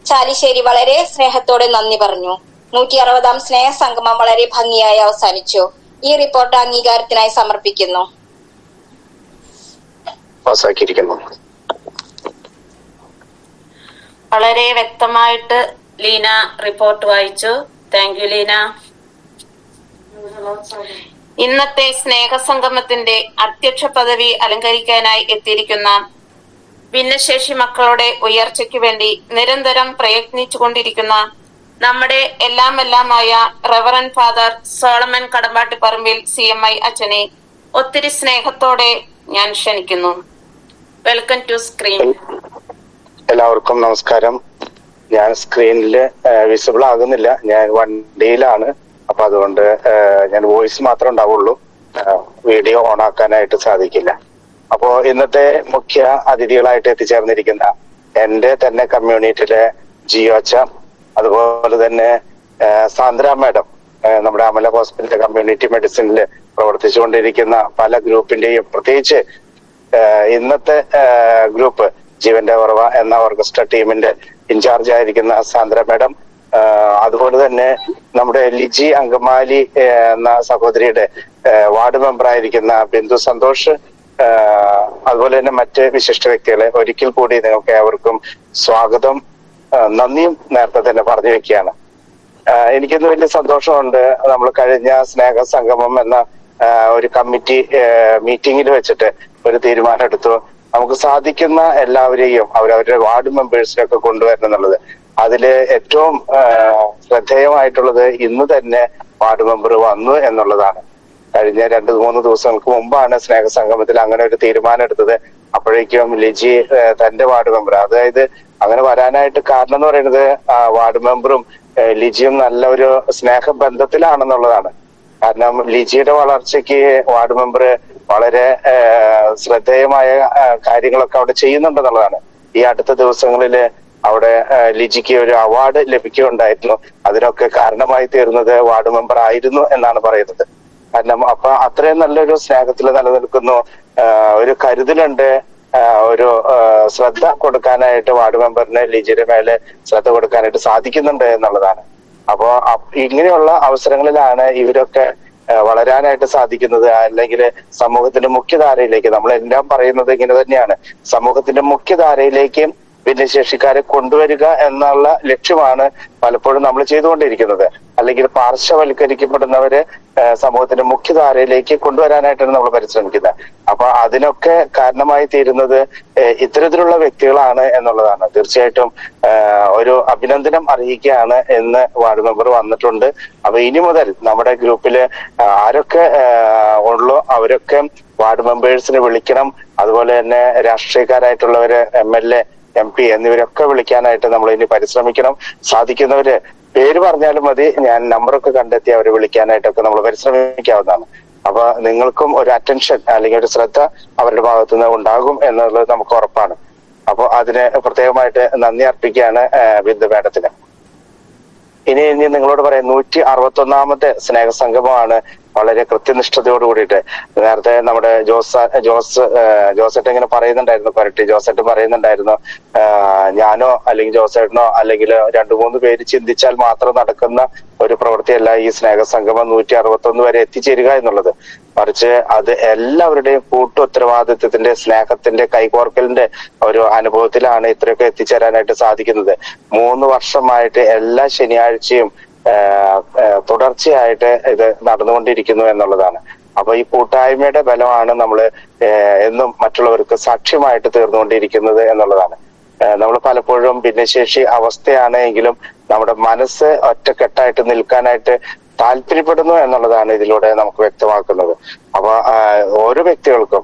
ചാലിശ്ശേരി വളരെ സ്നേഹത്തോടെ നന്ദി പറഞ്ഞു. 160-ാം സ്നേഹ സംഗമം വളരെ ഭംഗിയായി അവസാനിച്ചു. ഈ റിപ്പോർട്ട് അംഗീകാരത്തിനായി സമർപ്പിക്കുന്നു. വളരെ വ്യക്തമായിട്ട് ലീന റിപ്പോർട്ട് വായിച്ചു. Thank you Leena. ഇന്നത്തെ സ്നേഹസംഗമത്തിന്റെ അധ്യക്ഷ പദവി അലങ്കരിക്കാനായി എത്തിയിരിക്കുന്ന ഭിന്നശേഷി മക്കളുടെ ഉയർച്ചയ്ക്ക് വേണ്ടി നിരന്തരം പ്രയത്നിച്ചുകൊണ്ടിരിക്കുന്ന നമ്മുടെ എല്ലാമായ റെവറൻഡ് ഫാദർ സോളമൻ കടമ്പാട്ടിപ്പറമ്പിൽ CMI അച്ഛനെ ഒത്തിരി സ്നേഹത്തോടെ ഞാൻ ക്ഷണിക്കുന്നു. Welcome to screen. എല്ലാവർക്കും നമസ്കാരം. ഞാൻ സ്ക്രീനിൽ വിസിബിൾ ആകുന്നില്ല, ഞാൻ വണ്ടിയിലാണ്. അപ്പൊ അതുകൊണ്ട് ഞാൻ വോയിസ് മാത്രമേ ഉണ്ടാവുള്ളൂ, വീഡിയോ ഓൺ ആക്കാനായിട്ട് സാധിക്കില്ല. അപ്പോ ഇന്നത്തെ മുഖ്യ അതിഥികളായിട്ട് എത്തിച്ചേർന്നിരിക്കുന്ന എന്റെ തന്നെ കമ്മ്യൂണിറ്റിയിലെ ജിയോച്ച, അതുപോലെ തന്നെ സാന്ദ്ര മാഡം, നമ്മുടെ അമല ഹോസ്പിറ്റൽ കമ്മ്യൂണിറ്റി മെഡിസിനിൽ പ്രവർത്തിച്ചുകൊണ്ടിരിക്കുന്ന പല ഗ്രൂപ്പിന്റെയും, പ്രത്യേകിച്ച് ഇന്നത്തെ ഗ്രൂപ്പ് ജീവന്റെ ഉറവ എന്ന ഓർക്കസ്ട്ര ടീമിന്റെ ഇൻചാർജ് ആയിരിക്കുന്ന സാന്ദ്ര മാഡം, അതുപോലെ തന്നെ നമ്മുടെ ലിജി അങ്കമാലി എന്ന സഹോദരിയുടെ വാർഡ് മെമ്പർ ആയിരിക്കുന്ന ബിന്ദു സന്തോഷ്, അതുപോലെ തന്നെ മറ്റ് വിശിഷ്ട വ്യക്തികളെ ഒരിക്കൽ കൂടി നിങ്ങൾക്ക് ഏവർക്കും സ്വാഗതം, നന്ദിയും നേരത്തെ തന്നെ പറഞ്ഞു വെക്കുകയാണ്. എനിക്കിന്ന് വലിയ സന്തോഷമുണ്ട്. നമ്മൾ കഴിഞ്ഞ സ്നേഹ സംഗമം എന്ന ഒരു കമ്മിറ്റി മീറ്റിംഗിൽ വെച്ചിട്ട് ഒരു തീരുമാനം എടുത്തു. നമുക്ക് സാധിക്കുന്ന എല്ലാവരെയും അവരവരുടെ വാർഡ് മെമ്പേഴ്സിനൊക്കെ കൊണ്ടുവരണം എന്നുള്ളത്. അതില് ഏറ്റവും ശ്രദ്ധേയമായിട്ടുള്ളത് ഇന്ന് തന്നെ വാർഡ് മെമ്പർ വന്നു എന്നുള്ളതാണ്. കഴിഞ്ഞ 2-3 ദിവസങ്ങൾക്ക് മുമ്പാണ് സ്നേഹസംഗമത്തിൽ അങ്ങനെ ഒരു തീരുമാനം എടുത്തത്. അപ്പോഴേക്കും ലിജി തന്റെ വാർഡ് മെമ്പർ, അതായത് അങ്ങനെ വരാനായിട്ട് കാരണം എന്ന് പറയുന്നത് വാർഡ് മെമ്പറും ലിജിയും നല്ല ഒരു സ്നേഹബന്ധത്തിലാണെന്നുള്ളതാണ്. കാരണം ലിജിയുടെ വളർച്ചയ്ക്ക് വാർഡ് മെമ്പർ വളരെ ശ്രദ്ധേയമായ കാര്യങ്ങളൊക്കെ അവിടെ ചെയ്യുന്നുണ്ടെന്നുള്ളതാണ്. ഈ അടുത്ത ദിവസങ്ങളില് അവിടെ ലിജിക്ക് ഒരു അവാർഡ് ലഭിക്കുകയുണ്ടായിരുന്നു. അതിനൊക്കെ കാരണമായി തീർന്നത് വാർഡ് മെമ്പർ ആയിരുന്നു എന്നാണ് പറയുന്നത്. കാരണം അപ്പൊ അത്രയും നല്ലൊരു സ്നേഹത്തിൽ നിലനിൽക്കുന്നു, ഒരു കരുതലുണ്ട്, ഒരു ശ്രദ്ധ കൊടുക്കാനായിട്ട് വാർഡ് മെമ്പറിന് ലിജിയുടെ മേലെ ശ്രദ്ധ കൊടുക്കാനായിട്ട് സാധിക്കുന്നുണ്ട് എന്നുള്ളതാണ്. അപ്പോ ഇങ്ങനെയുള്ള അവസരങ്ങളിലാണ് ഇവരൊക്കെ വളരാനായിട്ട് സാധിക്കുന്നത്. അല്ലെങ്കിൽ സമൂഹത്തിന്റെ മുഖ്യധാരയിലേക്ക്, നമ്മളെല്ലാം പറയുന്നത് ഇങ്ങനെ തന്നെയാണ്, സമൂഹത്തിന്റെ മുഖ്യധാരയിലേക്ക് ഭിന്നശേഷിക്കാരെ കൊണ്ടുവരിക എന്നുള്ള ലക്ഷ്യമാണ് പലപ്പോഴും നമ്മൾ ചെയ്തുകൊണ്ടിരിക്കുന്നത്. അല്ലെങ്കിൽ പാർശ്വവൽക്കരിക്കപ്പെടുന്നവരെ സമൂഹത്തിന്റെ മുഖ്യധാരയിലേക്ക് കൊണ്ടുവരാനായിട്ടാണ് നമ്മൾ പരിശ്രമിക്കുന്നത്. അപ്പൊ അതിനൊക്കെ കാരണമായി തീരുന്നത് ഇത്തരത്തിലുള്ള വ്യക്തികളാണ് എന്നുള്ളതാണ്. തീർച്ചയായിട്ടും ഒരു അഭിനന്ദനം അറിയിക്കുകയാണ്. എന്ന് വാർഡ് മെമ്പർ വന്നിട്ടുണ്ട്. അപ്പൊ ഇനി മുതൽ നമ്മുടെ ഗ്രൂപ്പില് ആരൊക്കെ ഉള്ളോ അവരൊക്കെ വാർഡ് മെമ്പേഴ്സിനെ വിളിക്കണം. അതുപോലെ തന്നെ രാഷ്ട്രീയക്കാരായിട്ടുള്ളവര്, MLA, MP എന്നിവരൊക്കെ വിളിക്കാനായിട്ട് നമ്മൾ ഇനി പരിശ്രമിക്കണം. സാധിക്കുന്നവര് പേര് പറഞ്ഞാലും മതി, ഞാൻ നമ്പറൊക്കെ കണ്ടെത്തി അവരെ വിളിക്കാനായിട്ടൊക്കെ നമ്മൾ പരിശ്രമിക്കാവുന്നതാണ്. അപ്പൊ നിങ്ങൾക്കും ഒരു അറ്റൻഷൻ അല്ലെങ്കിൽ ഒരു ശ്രദ്ധ അവരുടെ ഭാഗത്തുനിന്ന് ഉണ്ടാകും എന്നുള്ളത് നമുക്ക് ഉറപ്പാണ്. അപ്പൊ അതിന് പ്രത്യേകമായിട്ട് നന്ദി അർപ്പിക്കുകയാണ് ബിന്ദു മാഡത്തിന്. ഇനി നിങ്ങളോട് പറയാം, 161ാമത്തെ സ്നേഹസംഗമമാണ്. വളരെ കൃത്യനിഷ്ഠതയോട് കൂടിയിട്ട് നേരത്തെ നമ്മുടെ ജോസേട്ടൻ ഇങ്ങനെ പറയുന്നുണ്ടായിരുന്നു, കൊരട്ടി ജോസേട്ടൻ പറയുന്നുണ്ടായിരുന്നു, ഞാനോ അല്ലെങ്കിൽ ജോസേട്ടനോ അല്ലെങ്കിൽ 2-3 പേര് ചിന്തിച്ചാൽ മാത്രം നടക്കുന്ന ഒരു പ്രവൃത്തിയല്ല ഈ സ്നേഹസംഗമം 161 വരെ എത്തിച്ചേരുക എന്നുള്ളത്. മറിച്ച് അത് എല്ലാവരുടെയും ഉത്തരവാദിത്വത്തിന്റെ, സ്നേഹത്തിന്റെ, കൈകോർക്കലിന്റെ ഒരു അനുഭവത്തിലാണ് ഇത്രയൊക്കെ എത്തിച്ചേരാനായിട്ട് സാധിക്കുന്നത്. 3 വർഷമായിട്ട് എല്ലാ ശനിയാഴ്ചയും തുടർച്ചയായിട്ട് ഇത് നടന്നുകൊണ്ടിരിക്കുന്നു എന്നുള്ളതാണ്. അപ്പൊ ഈ കൂട്ടായ്മയുടെ ബലമാണ് നമ്മൾ എന്നും മറ്റുള്ളവർക്ക് സാക്ഷ്യമായിട്ട് തീർന്നുകൊണ്ടിരിക്കുന്നത് എന്നുള്ളതാണ്. നമ്മൾ പലപ്പോഴും ഭിന്നശേഷി അവസ്ഥയാണ് എങ്കിലും നമ്മുടെ മനസ്സ് ഒറ്റക്കെട്ടായിട്ട് നിൽക്കാനായിട്ട് താല്പര്യപ്പെടുന്നു എന്നുള്ളതാണ് ഇതിലൂടെ നമുക്ക് വ്യക്തമാക്കുന്നത്. അപ്പൊ ഓരോ വ്യക്തികൾക്കും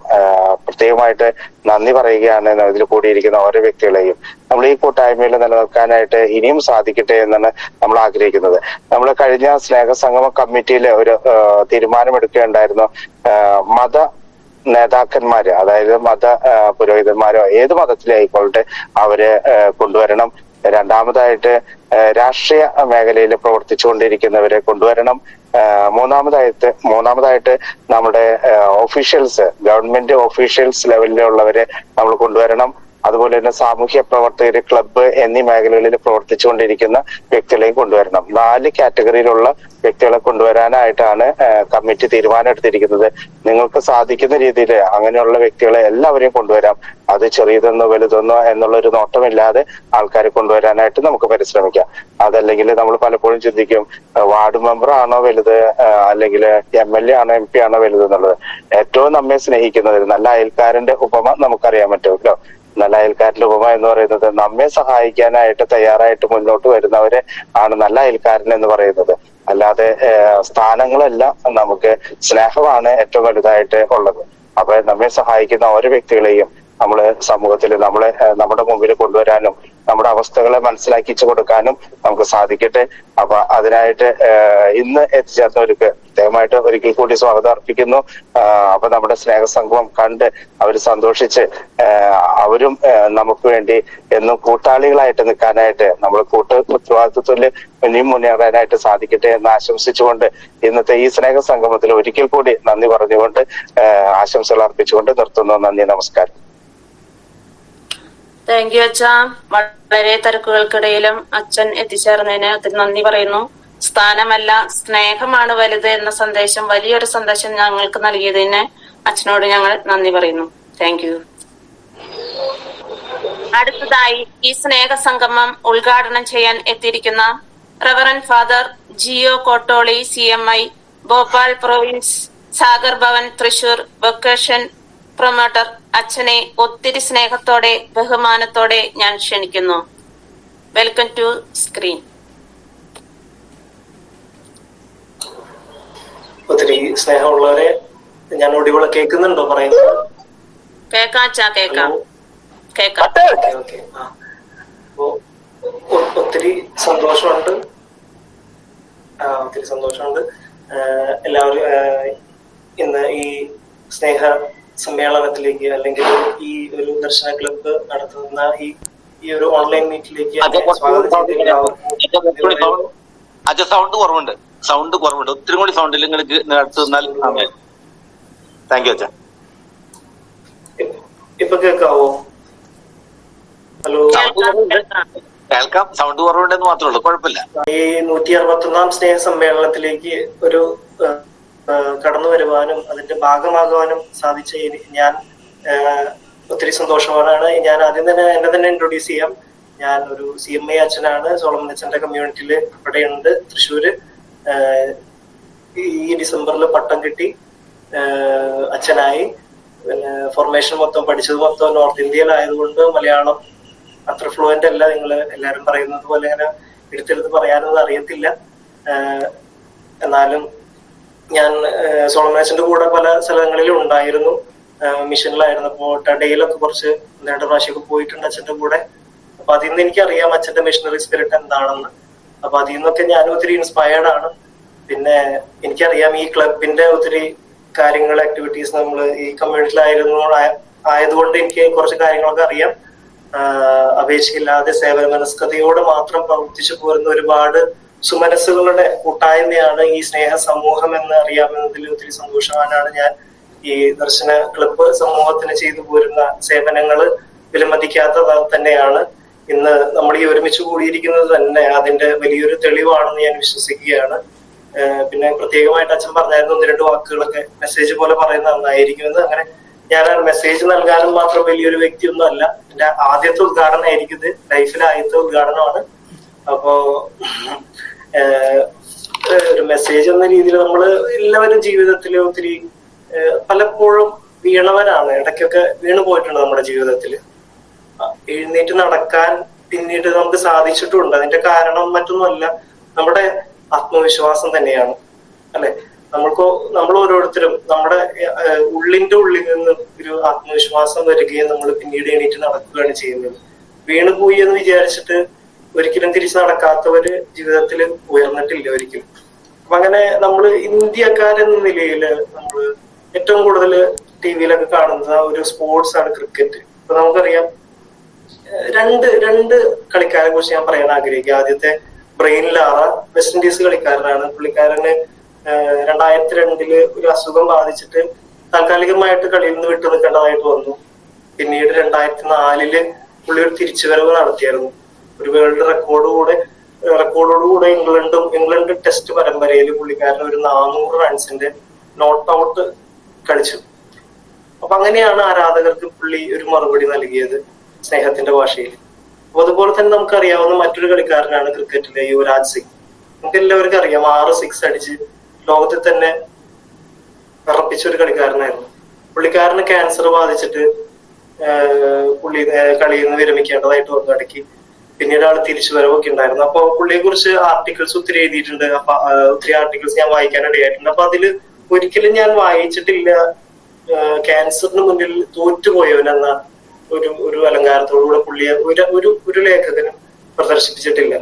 പ്രത്യേകമായിട്ട് നന്ദി പറയുകയാണ്. ഇതിൽ കൂടിയിരിക്കുന്ന ഓരോ വ്യക്തികളെയും നമ്മൾ ഈ കൂട്ടായ്മയിൽ നിലനിൽക്കാനായിട്ട് ഇനിയും സാധിക്കട്ടെ എന്നാണ് നമ്മൾ ആഗ്രഹിക്കുന്നത്. നമ്മൾ കഴിഞ്ഞ സ്നേഹസംഗമ കമ്മിറ്റിയിൽ ഒരു തീരുമാനമെടുക്കുകയുണ്ടായിരുന്നു. മത നേതാക്കന്മാര്, അതായത് മത പുരോഹിതന്മാരോ ഏത് മതത്തിലായിക്കോട്ടെ അവരെ കൊണ്ടുവരണം. രണ്ടാമതായിട്ട് രാഷ്ട്രീയ മേഖലയിൽ പ്രവർത്തിച്ചുകൊണ്ടിരിക്കുന്നവരെ കൊണ്ടുവരണം. മൂന്നാമതായിട്ട് നമ്മുടെ ഓഫീഷ്യൽസ്, ഗവൺമെന്റ് ഓഫീഷ്യൽസ് ലെവലിലുള്ളവരെ നമ്മൾ കൊണ്ടുവരണം. അതുപോലെ തന്നെ സാമൂഹ്യ പ്രവർത്തകര്, ക്ലബ്ബ് എന്നീ മേഖലകളിൽ പ്രവർത്തിച്ചുകൊണ്ടിരിക്കുന്ന വ്യക്തികളെയും കൊണ്ടുവരണം. 4 കാറ്റഗറിയിലുള്ള വ്യക്തികളെ കൊണ്ടുവരാനായിട്ടാണ് കമ്മിറ്റി തീരുമാനം എടുത്തിരിക്കുന്നത്. നിങ്ങൾക്ക് സാധിക്കുന്ന രീതിയിൽ അങ്ങനെയുള്ള വ്യക്തികളെ എല്ലാവരെയും കൊണ്ടുവരാം. അത് ചെറിയതെന്നോ വലുതെന്നോ എന്നുള്ളൊരു നോട്ടമില്ലാതെ ആൾക്കാരെ കൊണ്ടുവരാനായിട്ട് നമുക്ക് പരിശ്രമിക്കാം. അതല്ലെങ്കിൽ നമ്മൾ പലപ്പോഴും ചിന്തിക്കും വാർഡ് മെമ്പർ ആണോ വലുത് അല്ലെങ്കിൽ MLA ആണോ MP ആണോ വലുത് എന്നുള്ളത്. ഏറ്റവും നമ്മെ സ്നേഹിക്കുന്നത് നല്ല അയൽക്കാരന്റെ ഉപമ നമുക്കറിയാൻ പറ്റുമല്ലോ. നല്ല അയൽക്കാരന്റെ ഉപമ എന്ന് പറയുന്നത് നമ്മെ സഹായിക്കാനായിട്ട് തയ്യാറായിട്ട് മുന്നോട്ട് വരുന്നവരെ ആണ് നല്ല അയൽക്കാരൻ എന്ന് പറയുന്നത്. അല്ലാതെ സ്ഥാനങ്ങളെല്ലാം നമുക്ക് സ്നേഹമാണ് ഏറ്റവും വലുതായിട്ട് ഉള്ളത്. അപ്പൊ നമ്മെ സഹായിക്കുന്ന ഓരോ വ്യക്തികളെയും നമ്മള് സമൂഹത്തിൽ നമ്മുടെ മുമ്പിൽ കൊണ്ടുവരാനും നമ്മുടെ അവസ്ഥകളെ മനസ്സിലാക്കിച്ചു കൊടുക്കാനും നമുക്ക് സാധിക്കട്ടെ. അപ്പൊ അതിനായിട്ട് ഇന്ന് എത്തിച്ചേർന്നവർക്ക് പ്രത്യേകമായിട്ട് ഒരിക്കൽ കൂടി സ്വാഗതം അർപ്പിക്കുന്നു. അപ്പൊ നമ്മുടെ സ്നേഹസംഗമം കണ്ട് അവർ സന്തോഷിച്ച് അവരും നമുക്ക് വേണ്ടി എന്നും കൂട്ടാളികളായിട്ട് നിൽക്കാനായിട്ട് നമ്മൾ ഉത്തരവാദിത്വത്തിൽ ഇനിയും മുന്നേറാനായിട്ട് സാധിക്കട്ടെ എന്ന് ആശംസിച്ചുകൊണ്ട് ഇന്നത്തെ ഈ സ്നേഹസംഗമത്തിൽ ഒരിക്കൽ കൂടി നന്ദി പറഞ്ഞുകൊണ്ട് ആശംസകൾ അർപ്പിച്ചുകൊണ്ട് നിർത്തുന്നു. നന്ദി, നമസ്കാരം. താങ്ക് യു അച്ഛ. വളരെ തിരക്കുകൾക്കിടയിലും അച്ഛൻ എത്തിച്ചേർന്നതിന് ഒത്തിരി നന്ദി പറയുന്നു. സ്ഥാനമല്ല സ്നേഹമാണ് വലുത് എന്ന സന്ദേശം, വലിയൊരു സന്ദേശം ഞങ്ങൾക്ക് നൽകിയതിന് അച്ഛനോട് ഞങ്ങൾ നന്ദി പറയുന്നു. Thank you. അടുത്തതായി ഈ സ്നേഹ സംഗമം ഉദ്ഘാടനം ചെയ്യാൻ എത്തിയിരിക്കുന്ന reverend father Geo Kottoli CMI, Bhopal province, Sagar Bhavan, Thrissur vocation promoter അച്ഛനെ ഒത്തിരി സ്നേഹത്തോടെ ബഹുമാനത്തോടെ ഞാൻ ക്ഷണിക്കുന്നു. Welcome to screen. ഒത്തിരി സ്നേഹമുള്ളവരെ, ഞാൻ ഒടിവുള്ള കേൾക്കുന്നുണ്ടോ പറയുന്നത്? കേക്കാം അച്ഛാ, കേക്കാം. ഓക്കെ. അപ്പോ ഒത്തിരി സന്തോഷമുണ്ട്. എല്ലാവരും ഇന്ന് ഈ സ്നേഹ സമ്മേളനത്തിലേക്ക് അല്ലെങ്കിൽ ഈ ഒരു ദർശന ക്ലബ്ബ് നടത്തുന്ന ഈ ഒരു ഓൺലൈൻ മീറ്റിലേക്ക് സൗണ്ട് കുറവുണ്ട്. ഒത്തിരി കൂടി സൗണ്ടിൽ നിങ്ങൾക്ക് നടത്തുന്നാൽ. താങ്ക് യു അച്ഛാ. ഇപ്പൊ കേൾക്കാവോ? ഹലോ, കേൾക്കാം. സൗണ്ട് കുറവുണ്ടെന്ന് മാത്രമേ ഉള്ളൂ, കുഴപ്പമില്ല. ഈ 161 സ്നേഹ സമ്മേളനത്തിലേക്ക് ഒരു കടന്നു വരുവാനും അതിന്റെ ഭാഗമാകുവാനും സാധിച്ച ഞാൻ ഒത്തിരി സന്തോഷവാനാണ്. ഞാൻ ആദ്യം തന്നെ എന്നെ തന്നെ ഇൻട്രൊഡ്യൂസ് ചെയ്യാം. ഞാൻ ഒരു CMI അച്ഛനാണ്. സോളമൻ അച്ഛന്റെ കമ്മ്യൂണിറ്റിയില് ഇവിടെയുണ്ട്, തൃശ്ശൂര്. ഈ ഡിസംബറിൽ പട്ടം കിട്ടി അച്ഛനായി. പിന്നെ ഫോർമേഷൻ മൊത്തം പഠിച്ചത് മൊത്തം നോർത്ത് ഇന്ത്യയിലായതുകൊണ്ട് മലയാളം അത്ര ഫ്ലുവന്റ് അല്ല. നിങ്ങൾ എല്ലാവരും പറയുന്നത് പോലെ അങ്ങനെ എടുത്തെടുത്ത് പറയാനൊന്നും അറിയത്തില്ല. എന്നാലും ഞാൻ സോളമനാച്ചന്റെ കൂടെ പല സ്ഥലങ്ങളിലും ഉണ്ടായിരുന്നു. മിഷനിലായിരുന്നപ്പോ ടഡയിലൊക്കെ കുറച്ച് 2 പ്രാവശ്യമൊക്കെ പോയിട്ടുണ്ട് അച്ഛന്റെ കൂടെ. അപ്പൊ അതിൽ നിന്ന് എനിക്കറിയാം അച്ഛന്റെ മിഷണറി സ്പിരിറ്റ് എന്താണെന്ന്. അപ്പൊ അതിൽ നിന്നൊക്കെ ഞാൻ ഒത്തിരി ഇൻസ്പയർഡ് ആണ്. പിന്നെ എനിക്കറിയാം ഈ ക്ലബിന്റെ ഒത്തിരി കാര്യങ്ങൾ, ആക്ടിവിറ്റീസ് നമ്മൾ ഈ ആയതുകൊണ്ട് എനിക്ക് കുറച്ച് കാര്യങ്ങളൊക്കെ അറിയാം. അപേക്ഷയില്ലാതെ സേവന മനസ്കതയോടെ മാത്രം പ്രവർത്തിച്ചു പോരുന്ന ഒരുപാട് സുമനസ്സുകളുടെ കൂട്ടായ്മയാണ് ഈ സ്നേഹ സമൂഹം എന്ന് അറിയാമെന്നതിൽ ഒത്തിരി സന്തോഷവാനാണ് ഞാൻ. ഈ ദർശന ക്ലബ്ബ് സമൂഹത്തിന് ചെയ്തു പോരുന്ന സേവനങ്ങള് വിലമതിക്കാത്തത് തന്നെയാണ്. ഇന്ന് നമ്മൾ ഈ ഒരുമിച്ച് കൂടിയിരിക്കുന്നത് തന്നെ അതിന്റെ വലിയൊരു തെളിവാണെന്ന് ഞാൻ വിശ്വസിക്കുകയാണ്. പിന്നെ പ്രത്യേകമായിട്ട് അച്ഛൻ പറഞ്ഞായിരുന്നു 1-2 വാക്കുകളൊക്കെ മെസ്സേജ് പോലെ പറയുന്നത് നന്നായിരിക്കുമെന്ന്. അങ്ങനെ ഞാൻ മെസ്സേജ് നൽകാനും മാത്രം വലിയൊരു വ്യക്തിയൊന്നും അല്ല. എന്റെ ആദ്യത്തെ ഉദ്ഘാടനമായിരിക്കും ഇത്, ലൈഫിലെ ആദ്യത്തെ ഉദ്ഘാടനമാണ്. അപ്പോ ഒരു മെസ്സേജ് എന്ന രീതിയിൽ നമ്മള് എല്ലാവരും ജീവിതത്തിൽ ഒത്തിരി പലപ്പോഴും വീണവരാണ്. ഇടയ്ക്കൊക്കെ വീണു പോയിട്ടുണ്ട് നമ്മുടെ ജീവിതത്തിൽ. എഴുന്നേറ്റ് നടക്കാൻ പിന്നീട് നമുക്ക് സാധിച്ചിട്ടുണ്ട്. അതിന്റെ കാരണം മറ്റൊന്നുമല്ല, നമ്മുടെ ആത്മവിശ്വാസം തന്നെയാണ്, അല്ലെ? നമ്മൾ ഓരോരുത്തരും നമ്മുടെ ഉള്ളിന്റെ ഉള്ളിൽ നിന്ന് ഒരു ആത്മവിശ്വാസം വരികയും നമ്മൾ പിന്നീട് എണീറ്റ് നടക്കുകയാണ് ചെയ്യുന്നത്. വീണുപോയി എന്ന് വിചാരിച്ചിട്ട് ഒരിക്കലും തിരിച്ചു നടക്കാത്തവര് ജീവിതത്തിൽ ഉയർന്നിട്ടില്ല ഒരിക്കലും. അപ്പൊ അങ്ങനെ നമ്മൾ ഇന്ത്യക്കാരെന്ന നിലയിൽ നമ്മൾ ഏറ്റവും കൂടുതൽ ടിവിയിലൊക്കെ കാണുന്ന ഒരു സ്പോർട്സ് ആണ് ക്രിക്കറ്റ്. ഇപ്പൊ നമുക്കറിയാം രണ്ട് കളിക്കാരെ കുറിച്ച് ഞാൻ പറയാൻ ആഗ്രഹിക്കുക. ആദ്യത്തെ ബ്രെയിൻ ലാറ, വെസ്റ്റ് ഇൻഡീസ് കളിക്കാരനാണ്. പുള്ളിക്കാരന് 2002 ഒരു അസുഖം ബാധിച്ചിട്ട് താൽക്കാലികമായിട്ട് കളിയിൽ നിന്ന് വിട്ടു നിൽക്കേണ്ടതായിട്ട് വന്നു. പിന്നീട് 2004 പുള്ളി ഒരു തിരിച്ചുവരവ് നടത്തിയായിരുന്നു. ഒരു വേൾഡ് റെക്കോർഡോടുകൂടെ ഇംഗ്ലണ്ട് ടെസ്റ്റ് പരമ്പരയിൽ പുള്ളിക്കാരൻ ഒരു 400 റൺസിന്റെ നോട്ട് ഔട്ട് കളിച്ചു. അപ്പൊ അങ്ങനെയാണ് ആരാധകർക്ക് പുള്ളി ഒരു മറുപടി നൽകിയത് സ്നേഹത്തിന്റെ ഭാഷയിൽ. അപ്പൊ അതുപോലെ തന്നെ നമുക്കറിയാവുന്ന മറ്റൊരു കളിക്കാരനാണ് ക്രിക്കറ്റിലെ യുവരാജ് സിംഗ്. നമുക്ക് എല്ലാവർക്കും അറിയാം 6 സിക്സ് അടിച്ച് ലോകത്തിൽ തന്നെ വിറപ്പിച്ച ഒരു കളിക്കാരനായിരുന്നു. പുള്ളിക്കാരന് ക്യാൻസർ ബാധിച്ചിട്ട് പുള്ളി കളിയിൽ നിന്ന് വിരമിക്കേണ്ടതായിട്ട് വന്നു ഇടയ്ക്ക്. പിന്നീട് ആള് തിരിച്ചു വരവൊക്കെ ഉണ്ടായിരുന്നു. അപ്പൊ പുള്ളിയെ കുറിച്ച് ആർട്ടിക്കിൾസ് ഒത്തിരി എഴുതിയിട്ടുണ്ട്. അപ്പൊ ഒത്തിരി ആർട്ടിക്കിൾസ് ഞാൻ വായിക്കാൻ ഇടയായിട്ടുണ്ട്. അപ്പൊ അതില് ഒരിക്കലും ഞാൻ വായിച്ചിട്ടില്ല ക്യാൻസറിന് മുന്നിൽ തോറ്റുപോയവൻ എന്ന ഒരു അലങ്കാരത്തോടുകൂടെ പുള്ളിയെ ഒരു ലേഖകനും പ്രദർശിപ്പിച്ചിട്ടില്ല.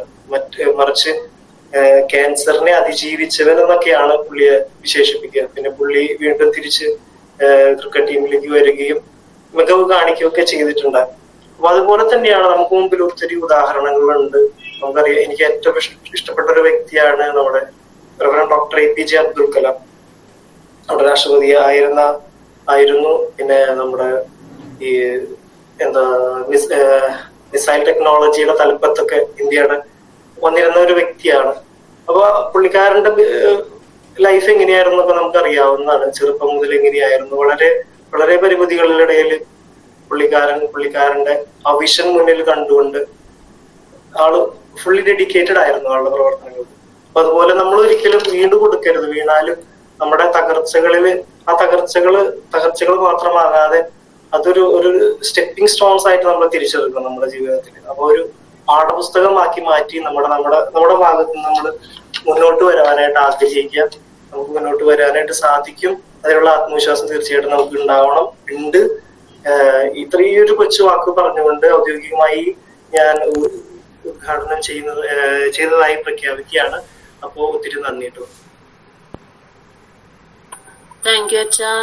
മറിച്ച് ക്യാൻസറിനെ അതിജീവിച്ചവൻ എന്നൊക്കെയാണ് പുള്ളിയെ വിശേഷിപ്പിക്കുക. പിന്നെ പുള്ളി വീണ്ടും തിരിച്ച് ക്രിക്കറ്റ് ടീമിലേക്ക് വരികയും മികവ് കാണിക്കുകയൊക്കെ ചെയ്തിട്ടുണ്ട്. അപ്പൊ അതുപോലെ തന്നെയാണ് നമുക്ക് മുമ്പിൽ ഒത്തിരി ഉദാഹരണങ്ങളുണ്ട്. നമുക്കറിയാം, എനിക്ക് ഏറ്റവും ഇഷ്ടപ്പെട്ട ഒരു വ്യക്തിയാണ് നമ്മുടെ ഡോക്ടർ APJ അബ്ദുൽ കലാം. നമ്മുടെ രാഷ്ട്രപതി ആയിരുന്നു. പിന്നെ നമ്മുടെ ഈ മിസൈൽ ടെക്നോളജിയുടെ തലപ്പത്തൊക്കെ ഇന്ത്യയുടെ വന്നിരുന്ന ഒരു വ്യക്തിയാണ്. അപ്പൊ പുള്ളിക്കാരന്റെ ലൈഫ് എങ്ങനെയായിരുന്നു എന്നൊക്കെ നമുക്ക് അറിയാവുന്നതാണ്. ചെറുപ്പം മുതൽ എങ്ങനെയായിരുന്നു, വളരെ വളരെ പരിമിതികളിലിടയിൽ പുള്ളിക്കാരന്റെ ആ വിഷൻ മുന്നിൽ കണ്ടുകൊണ്ട് ആള് ഫുള്ളി ഡെഡിക്കേറ്റഡ് ആയിരുന്നു ആളുടെ പ്രവർത്തനങ്ങൾക്ക്. അപ്പൊ അതുപോലെ നമ്മൾ ഒരിക്കലും വീണ്ടു കൊടുക്കരുത്. വീണാലും നമ്മുടെ തകർച്ചകൾ മാത്രമാകാതെ അതൊരു സ്റ്റെപ്പിംഗ് സ്റ്റോൺസ് ആയിട്ട് നമ്മൾ തിരിച്ചെടുക്കണം നമ്മുടെ ജീവിതത്തിൽ. അപ്പൊ ഒരു പാഠപുസ്തകമാക്കി മാറ്റി നമ്മുടെ ഭാഗത്ത് നിന്ന് നമ്മൾ മുന്നോട്ട് വരാനായിട്ട് ആഗ്രഹിക്കുക. നമുക്ക് മുന്നോട്ട് വരാനായിട്ട് സാധിക്കും. അതിനുള്ള ആത്മവിശ്വാസം തീർച്ചയായിട്ടും നമുക്ക് ഉണ്ട്. ഇത്രയൊരു കൊച്ചു വാക്ക് പറഞ്ഞുകൊണ്ട് ഔദ്യോഗികമായി ഞാൻ ഉദ്ഘാടനം ചെയ്തതായി പ്രഖ്യാപിക്കുകയാണ്. അപ്പോ ഒത്തിരി നന്ദി കേട്ടോ. താങ്ക് യു അച്ഛാ.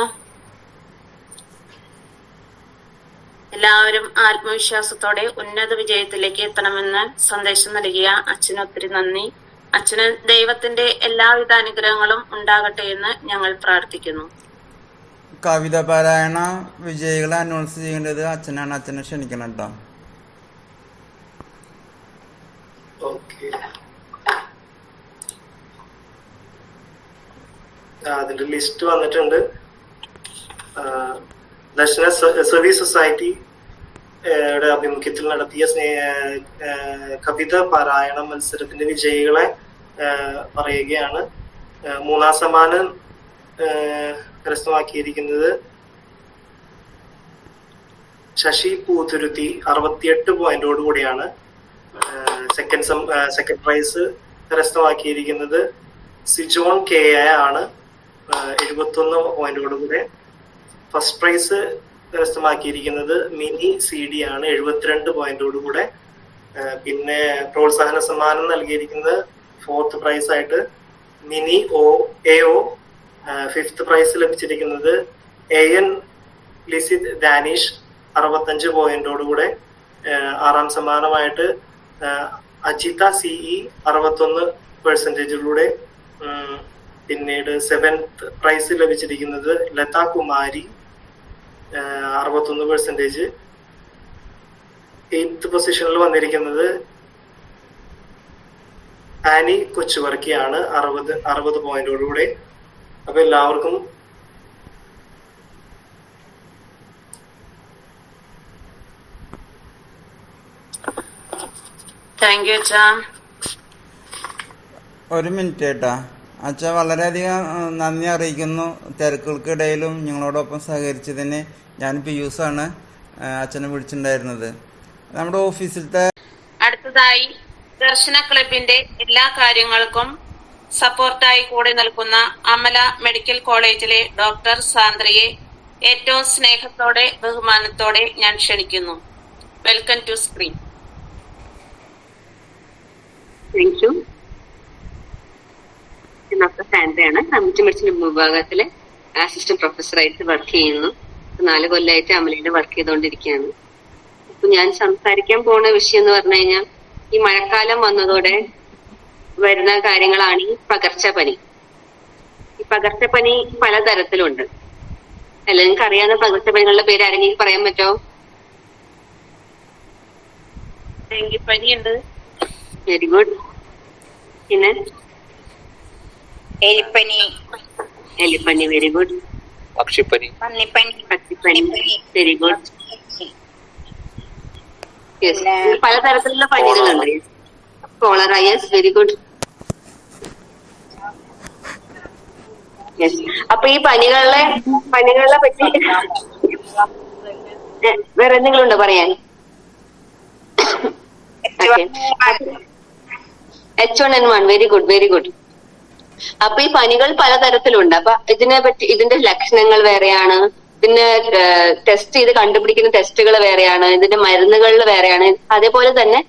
എല്ലാവരും ആത്മവിശ്വാസത്തോടെ ഉന്നത വിജയത്തിലേക്ക് എത്തണമെന്ന് സന്ദേശം നൽകിയ അച്ഛന് ഒത്തിരി നന്ദി. അച്ഛന് ദൈവത്തിന്റെ എല്ലാവിധ അനുഗ്രഹങ്ങളും ഉണ്ടാകട്ടെ എന്ന് ഞങ്ങൾ പ്രാർത്ഥിക്കുന്നു. കവിത പാരായണ വിജയികളെ അനൗൺസ് ചെയ്യേണ്ടത് അച്ഛനാണ്. അച്ഛനെ ക്ഷണിക്കണം കേട്ടോ. അതിന്റെ ലിസ്റ്റ് വന്നിട്ടുണ്ട്. ദർശന സർവീസ് സൊസൈറ്റി ആഭിമുഖ്യത്തിൽ നടത്തിയ കവിത പാരായണ മത്സരത്തിന്റെ വിജയികളെ പറയുകയാണ്. 3ാം സമ്മാനം കരസ്ഥമാക്കിയിരിക്കുന്നത് ശശി പൂതുരുത്തി 68 പോയിന്റോട് കൂടിയാണ്. സെക്കൻഡ് പ്രൈസ് കരസ്ഥമാക്കിയിരിക്കുന്നത് സിജോൺ KA ആണ് 71 പോയിന്റോട് കൂടെ. ഫസ്റ്റ് പ്രൈസ് കരസ്ഥമാക്കിയിരിക്കുന്നത് മിനി CD ആണ് 72 പോയിന്റോട് കൂടെ. പിന്നെ പ്രോത്സാഹന സമ്മാനം നൽകിയിരിക്കുന്നത് 4th പ്രൈസ് ആയിട്ട് മിനി AO. 5th പ്രൈസ് ലഭിച്ചിരിക്കുന്നത് AN ലിസിത് ഡാനിഷ് 65 പോയിന്റോട് കൂടെ. 6ാം സമ്മാനമായിട്ട് അജിത CE 61%. പിന്നീട് 7th പ്രൈസ് ലഭിച്ചിരിക്കുന്നത് ലതാ കുമാരി 61%. 8th പൊസിഷനിൽ വന്നിരിക്കുന്നത് ആനി കൊച്ചുവർക്കിയാണ് 60 പോയിന്റോടുകൂടെ. അപ്പൊ എല്ലാവർക്കും താങ്ക് യു അച്ഛാ. ഒരു മിനിറ്റ് കേട്ടാ. അച്ഛ വളരെയധികം നന്ദി അറിയിക്കുന്നു. തിരക്കുകൾക്കിടയിലും ഞങ്ങളോടൊപ്പം സഹകരിച്ചതിന്. ഞാൻ പിയൂസാണ് അച്ഛനെ വിളിച്ചിട്ടുണ്ടായിരുന്നത്. നമ്മുടെ ഓഫീസിലത്തെ അടുത്തതായി ദർശന ക്ലബിന്റെ എല്ലാ കാര്യങ്ങൾക്കും സപ്പോർട്ടായി കൂടെ നിൽക്കുന്ന അമല മെഡിക്കൽ കോളേജിലെ ഡോക്ടർ സാന്ദ്രയെ ഏറ്റവും സ്നേഹത്തോടെ ബഹുമാനത്തോടെ ഞാൻ ക്ഷണിക്കുന്നു. Welcome to screen. Thank you. Doctor സാൻഡ്രയാണ്. കമ്മ്യൂണിറ്റി മെഡിസിൻ വിഭാഗത്തിലെ അസിസ്റ്റന്റ് പ്രൊഫസറായിട്ട് വർക്ക് ചെയ്യുന്നു. 4 കൊല്ലമായിട്ട് അമലയിൽ വർക്ക് ചെയ്തുകൊണ്ടിരിക്കുകയാണ്. അപ്പൊ ഞാൻ സംസാരിക്കാൻ പോണ വിഷയം എന്ന് പറഞ്ഞു കഴിഞ്ഞാൽ, ഈ മഴക്കാലം വന്നതോടെ വരുന്ന കാര്യങ്ങളാണ് ഈ പകർച്ചപ്പനി. ഈ പകർച്ചപ്പനി പലതരത്തിലുണ്ട്. അല്ല, നിങ്ങൾക്ക് അറിയാവുന്ന പകർച്ചപ്പനികളുടെ പേര് ആരെങ്കിലും പറയാൻ പറ്റോ? ഡെങ്കിപ്പനി ഉണ്ട്. Very good. പിന്നെ എലിപ്പനി. എലിപ്പനി, വെരി ഗുഡ്. പക്ഷിപ്പനി, പക്ഷിപ്പനി. Very good. യെസ്, പലതരത്തിലുള്ള പനികളുണ്ട്. Cholera. Yes, very good. Yes. അപ്പൊ ഈ പനികളെ പറ്റി വേറെ എന്തെങ്കിലും ഉണ്ടോ പറയാൻ? H1N1. Very good, very good. അപ്പൊ ഈ പനികൾ പലതരത്തിലുണ്ട്. അപ്പൊ ഇതിന്റെ ലക്ഷണങ്ങൾ വേറെയാണ്, പിന്നെ ടെസ്റ്റ് ചെയ്ത് കണ്ടുപിടിക്കുന്ന ടെസ്റ്റുകൾ വേറെയാണ്, ഇതിന്റെ മരുന്നുകളിൽ വേറെയാണ്. അതേപോലെ തന്നെ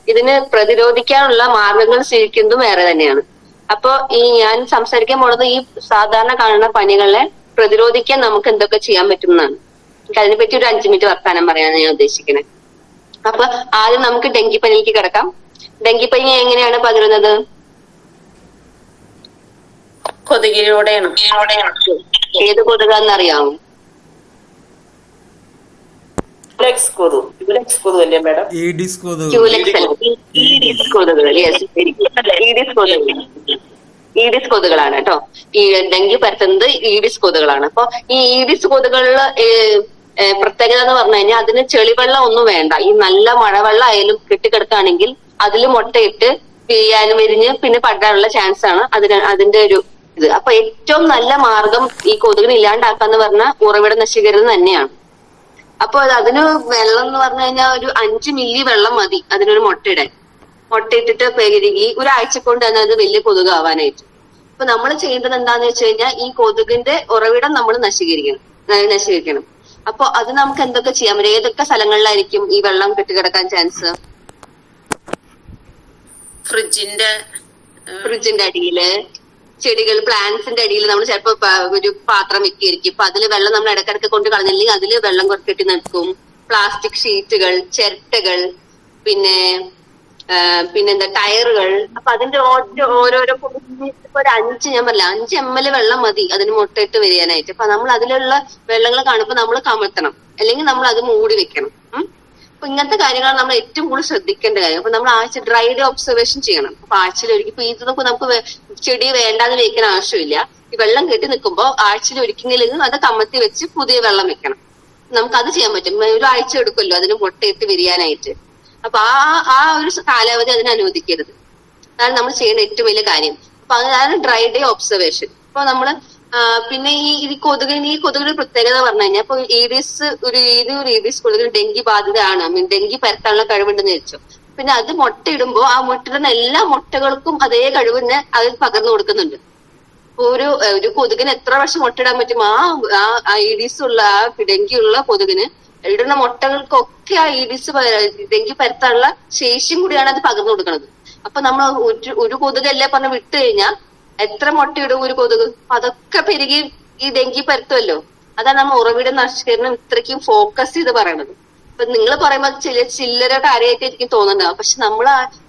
ഇതിന് പ്രതിരോധിക്കാനുള്ള മാർഗങ്ങൾ സ്വീകരിക്കുന്നതും വേറെ തന്നെയാണ്. അപ്പൊ ഞാൻ സംസാരിക്കാൻ പോണത് ഈ സാധാരണ കാണുന്ന പനികളെ പ്രതിരോധിക്കാൻ നമുക്ക് എന്തൊക്കെ ചെയ്യാൻ പറ്റും എന്നാണ്. എനിക്ക് അതിനെപ്പറ്റി ഒരു 5 മിനിറ്റ് വർത്താനം പറയാനാണ് ഞാൻ ഉദ്ദേശിക്കുന്നത്. അപ്പൊ ആദ്യം നമുക്ക് ഡെങ്കിപ്പനിക്ക് കിടക്കാം. ഡെങ്കിപ്പനി എങ്ങനെയാണ് പകരുന്നത്? കൊതുകിലൂടെയാണ്. ഏത് കൊതുകാന്നറിയാമോ? ഈഡിസ് കൊതുക്. ഈഡിസ് കൊതുകളാണ് കേട്ടോ. ഈ ഡെങ്കി പരത്തുന്നത് ഈഡിസ് കൊതുകളാണ്. അപ്പൊ ഈ ഈഡിസ് കൊതുകളില് പ്രത്യേകത എന്ന് പറഞ്ഞു കഴിഞ്ഞാൽ അതിന് ചെളിവെള്ളം ഒന്നും വേണ്ട. ഈ നല്ല മഴവെള്ളം ആയാലും കെട്ടിക്കിടക്കുകയാണെങ്കിൽ അതിൽ മുട്ടയിട്ട് പിരിയാനും വിരിഞ്ഞ് പിന്നെ പടാനുള്ള ചാൻസ് ആണ് അതിന്റെ ഒരു ഇത്. അപ്പൊ ഏറ്റവും നല്ല മാർഗം ഈ കൊതുകിനെ ഇല്ലാണ്ടാക്കാന്ന് പറഞ്ഞാൽ ഉറവിട നശീകരണം തന്നെയാണ്. അപ്പൊ അതിന് വെള്ളം എന്ന് പറഞ്ഞു കഴിഞ്ഞാൽ ഒരു 5 മില്ലി വെള്ളം മതി അതിനൊരു മുട്ടയിടാൻ. മുട്ടയിട്ടിട്ട് പെരുകി ഒരാഴ്ച കൊണ്ട് തന്നെ അത് വലിയ കൊതുകാവാനായിട്ട്. അപ്പൊ നമ്മൾ ചെയ്യേണ്ടത് എന്താന്ന് വെച്ച് കഴിഞ്ഞാൽ ഈ കൊതുകിന്റെ ഉറവിടം നമ്മൾ നശീകരിക്കണം. അപ്പൊ അത് നമുക്ക് എന്തൊക്കെ ചെയ്യാൻ പറ്റും? ഏതൊക്കെ സ്ഥലങ്ങളിലായിരിക്കും ഈ വെള്ളം കെട്ടിക്കിടക്കാൻ ചാൻസ്? ഫ്രിഡ്ജിന്റെ അടിയില്, ചെടികൾ, പ്ലാന്റ്സിന്റെ അടിയിൽ നമ്മൾ ചിലപ്പോ ഒരു പാത്രം വെക്കുകയായിരിക്കും. അപ്പൊ അതില് വെള്ളം നമ്മൾ ഇടക്കിടക്ക് കൊണ്ട് കളഞ്ഞില്ലെങ്കിൽ അതില് വെള്ളം കെട്ടി നിൽക്കും. പ്ലാസ്റ്റിക് ഷീറ്റുകൾ, ചിരട്ടകൾ, പിന്നെന്താ ടയറുകൾ. അപ്പൊ അതിന്റെ ഓരോരോ ഒരു 5 ml വെള്ളം മതി അതിന് മുട്ടയിട്ട് വരികയാനായിട്ട്. അപ്പൊ നമ്മൾ അതിലുള്ള വെള്ളങ്ങൾ കാണുമ്പോൾ നമ്മൾ കമഴ്ത്തണം, അല്ലെങ്കിൽ നമ്മൾ അത് മൂടി വെക്കണം. അപ്പൊ ഇങ്ങനത്തെ കാര്യങ്ങളാണ് നമ്മൾ ഏറ്റവും കൂടുതൽ ശ്രദ്ധിക്കേണ്ട കാര്യം. അപ്പൊ നമ്മൾ ആഴ്ച ഡ്രൈ ഡേ ഒബ്സർവേഷൻ ചെയ്യണം. അപ്പൊ ആഴ്ചയിൽ ഒരിക്കൽ ഇപ്പൊ ഇതൊക്കെ നമുക്ക് ചെടി വേണ്ടാന്ന് വെക്കാൻ ആവശ്യമില്ല. ഈ വെള്ളം കെട്ടി നിൽക്കുമ്പോൾ ആഴ്ചയിൽ ഒരിക്കലെങ്കിലും അത് കമഴ്ത്തി വെച്ച് പുതിയ വെള്ളം വെക്കണം. നമുക്ക് അത് ചെയ്യാൻ പറ്റും. ഒരു ആഴ്ച എടുക്കുമല്ലോ അതിന് മുട്ടയിട്ട് വിരിയാനായിട്ട്. അപ്പൊ ആ ഒരു കാലാവധി അതിനെ അനുവദിക്കരുത്. അതാണ് നമ്മൾ ചെയ്യുന്ന ഏറ്റവും വലിയ കാര്യം. അപ്പൊ അതാണ് ഡ്രൈ ഡേ ഒബ്സർവേഷൻ. അപ്പൊ നമ്മള് പിന്നെ ഈ കൊതുകിന്റെ പ്രത്യേകത പറഞ്ഞു കഴിഞ്ഞാൽ ഇപ്പൊ ഈഡിസ് കൊതുകിന് ഡെങ്കി ബാധിതയാണ്, ഡെങ്കി പരത്താനുള്ള കഴിവുണ്ടെന്ന് വെച്ചു. പിന്നെ അത് മുട്ടയിടുമ്പോ ആ മുട്ടയിടുന്ന എല്ലാ മുട്ടകൾക്കും അതേ കഴിവിനെ അത് പകർന്നു കൊടുക്കുന്നുണ്ട്. ഒരു കൊതുകിന് എത്ര വർഷം മുട്ടയിടാൻ പറ്റും? ആ ഈഡിസ് ഉള്ള ആ ഡെങ്കി ഉള്ള കൊതുകിന് ഇടുന്ന മുട്ടകൾക്കൊക്കെ ആ ഈഡിസ് ഡെങ്കി പരത്താനുള്ള ശേഷിയും കൂടിയാണ് അത് പകർന്നു കൊടുക്കുന്നത്. അപ്പൊ നമ്മൾ ഒരു കൊതുകല്ലേ പറഞ്ഞ് വിട്ടു കഴിഞ്ഞാൽ എത്ര മുട്ടയിടും ഒരു കൊതുക്? അതൊക്കെ പെരുകി ഈ ഡെങ്കി പരത്തുമല്ലോ. അതാണ് നമ്മൾ ഉറവിട നശീകരണം ഇത്രയ്ക്കും ഫോക്കസ് ചെയ്ത് പറയണത്. ഇപ്പൊ നിങ്ങൾ പറയുമ്പോൾ ചില്ലറ കാര്യമായിട്ട് എനിക്ക് തോന്നുന്നുണ്ടാവും. പക്ഷെ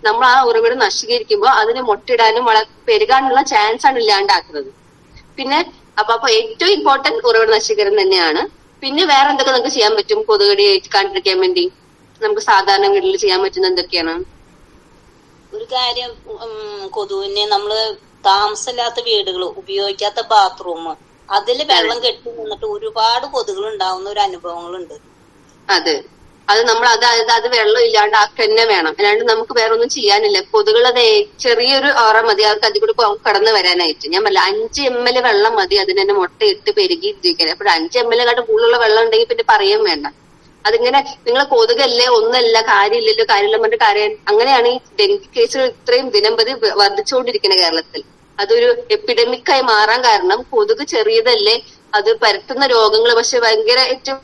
നമ്മൾ ആ ഉറവിടം നശീകരിക്കുമ്പോൾ അതിന് മുട്ടയിടാനും പെരുകാനുള്ള ചാൻസ് ആണ് ഇല്ലാണ്ടാക്കുന്നത്. പിന്നെ അപ്പൊ ഏറ്റവും ഇമ്പോർട്ടന്റ് ഉറവിട നശീകരണം തന്നെയാണ്. പിന്നെ വേറെ എന്തൊക്കെ നമുക്ക് ചെയ്യാൻ പറ്റും കൊതുകടി കണ്ടിരിക്കാൻ വേണ്ടി? നമുക്ക് സാധാരണ വീട്ടിൽ ചെയ്യാൻ പറ്റുന്ന എന്തൊക്കെയാണ്? ഒരു കാര്യം, കൊതുവിനെ നമ്മള് താമസമില്ലാത്ത വീടുകൾ, ഉപയോഗിക്കാത്ത ബാത്റൂം, അതില് വെള്ളം കെട്ടി നിന്നിട്ട് ഒരുപാട് കൊതുകൾ ഉണ്ടാവുന്ന ഒരു അനുഭവങ്ങളുണ്ട്. അതെ, അത് നമ്മൾ അത് വെള്ളം ഇല്ലാണ്ട് ആക്കുക തന്നെ വേണം. അല്ലാണ്ട് നമുക്ക് വേറെ ഒന്നും ചെയ്യാനില്ല. കൊതുകൾ ചെറിയൊരു ഓറ മതി അവർക്ക് അതിൽ കൂടി കടന്നു വരാനായിട്ട്. ഞാൻ പറഞ്ഞ 5 ml വെള്ളം മതി അതിന് തന്നെ മുട്ടയിട്ട് പെരുകി ഇരിക്കാൻ. അപ്പോൾ 5 ml കൂടുതലുള്ള വെള്ളം ഉണ്ടെങ്കിൽ പിന്നെ പറയാൻ വേണ്ട. അതിങ്ങനെ നിങ്ങൾ കൊതുകല്ലേ, ഒന്നല്ല, കാര്യമില്ലല്ലോ, കാര്യമില്ല പറഞ്ഞിട്ട് കാര്യം. അങ്ങനെയാണ് ഈ ഡെങ്കി കേസുകൾ ഇത്രയും ദിനംപ്രതി വർദ്ധിച്ചുകൊണ്ടിരിക്കുന്നത് കേരളത്തിൽ. അതൊരു എപ്പിഡമിക് ആയി മാറാൻ കാരണം കൊതുക് ചെറിയതല്ലേ, അത് പരത്തുന്ന രോഗങ്ങൾ പക്ഷെ ഭയങ്കര ഏറ്റവും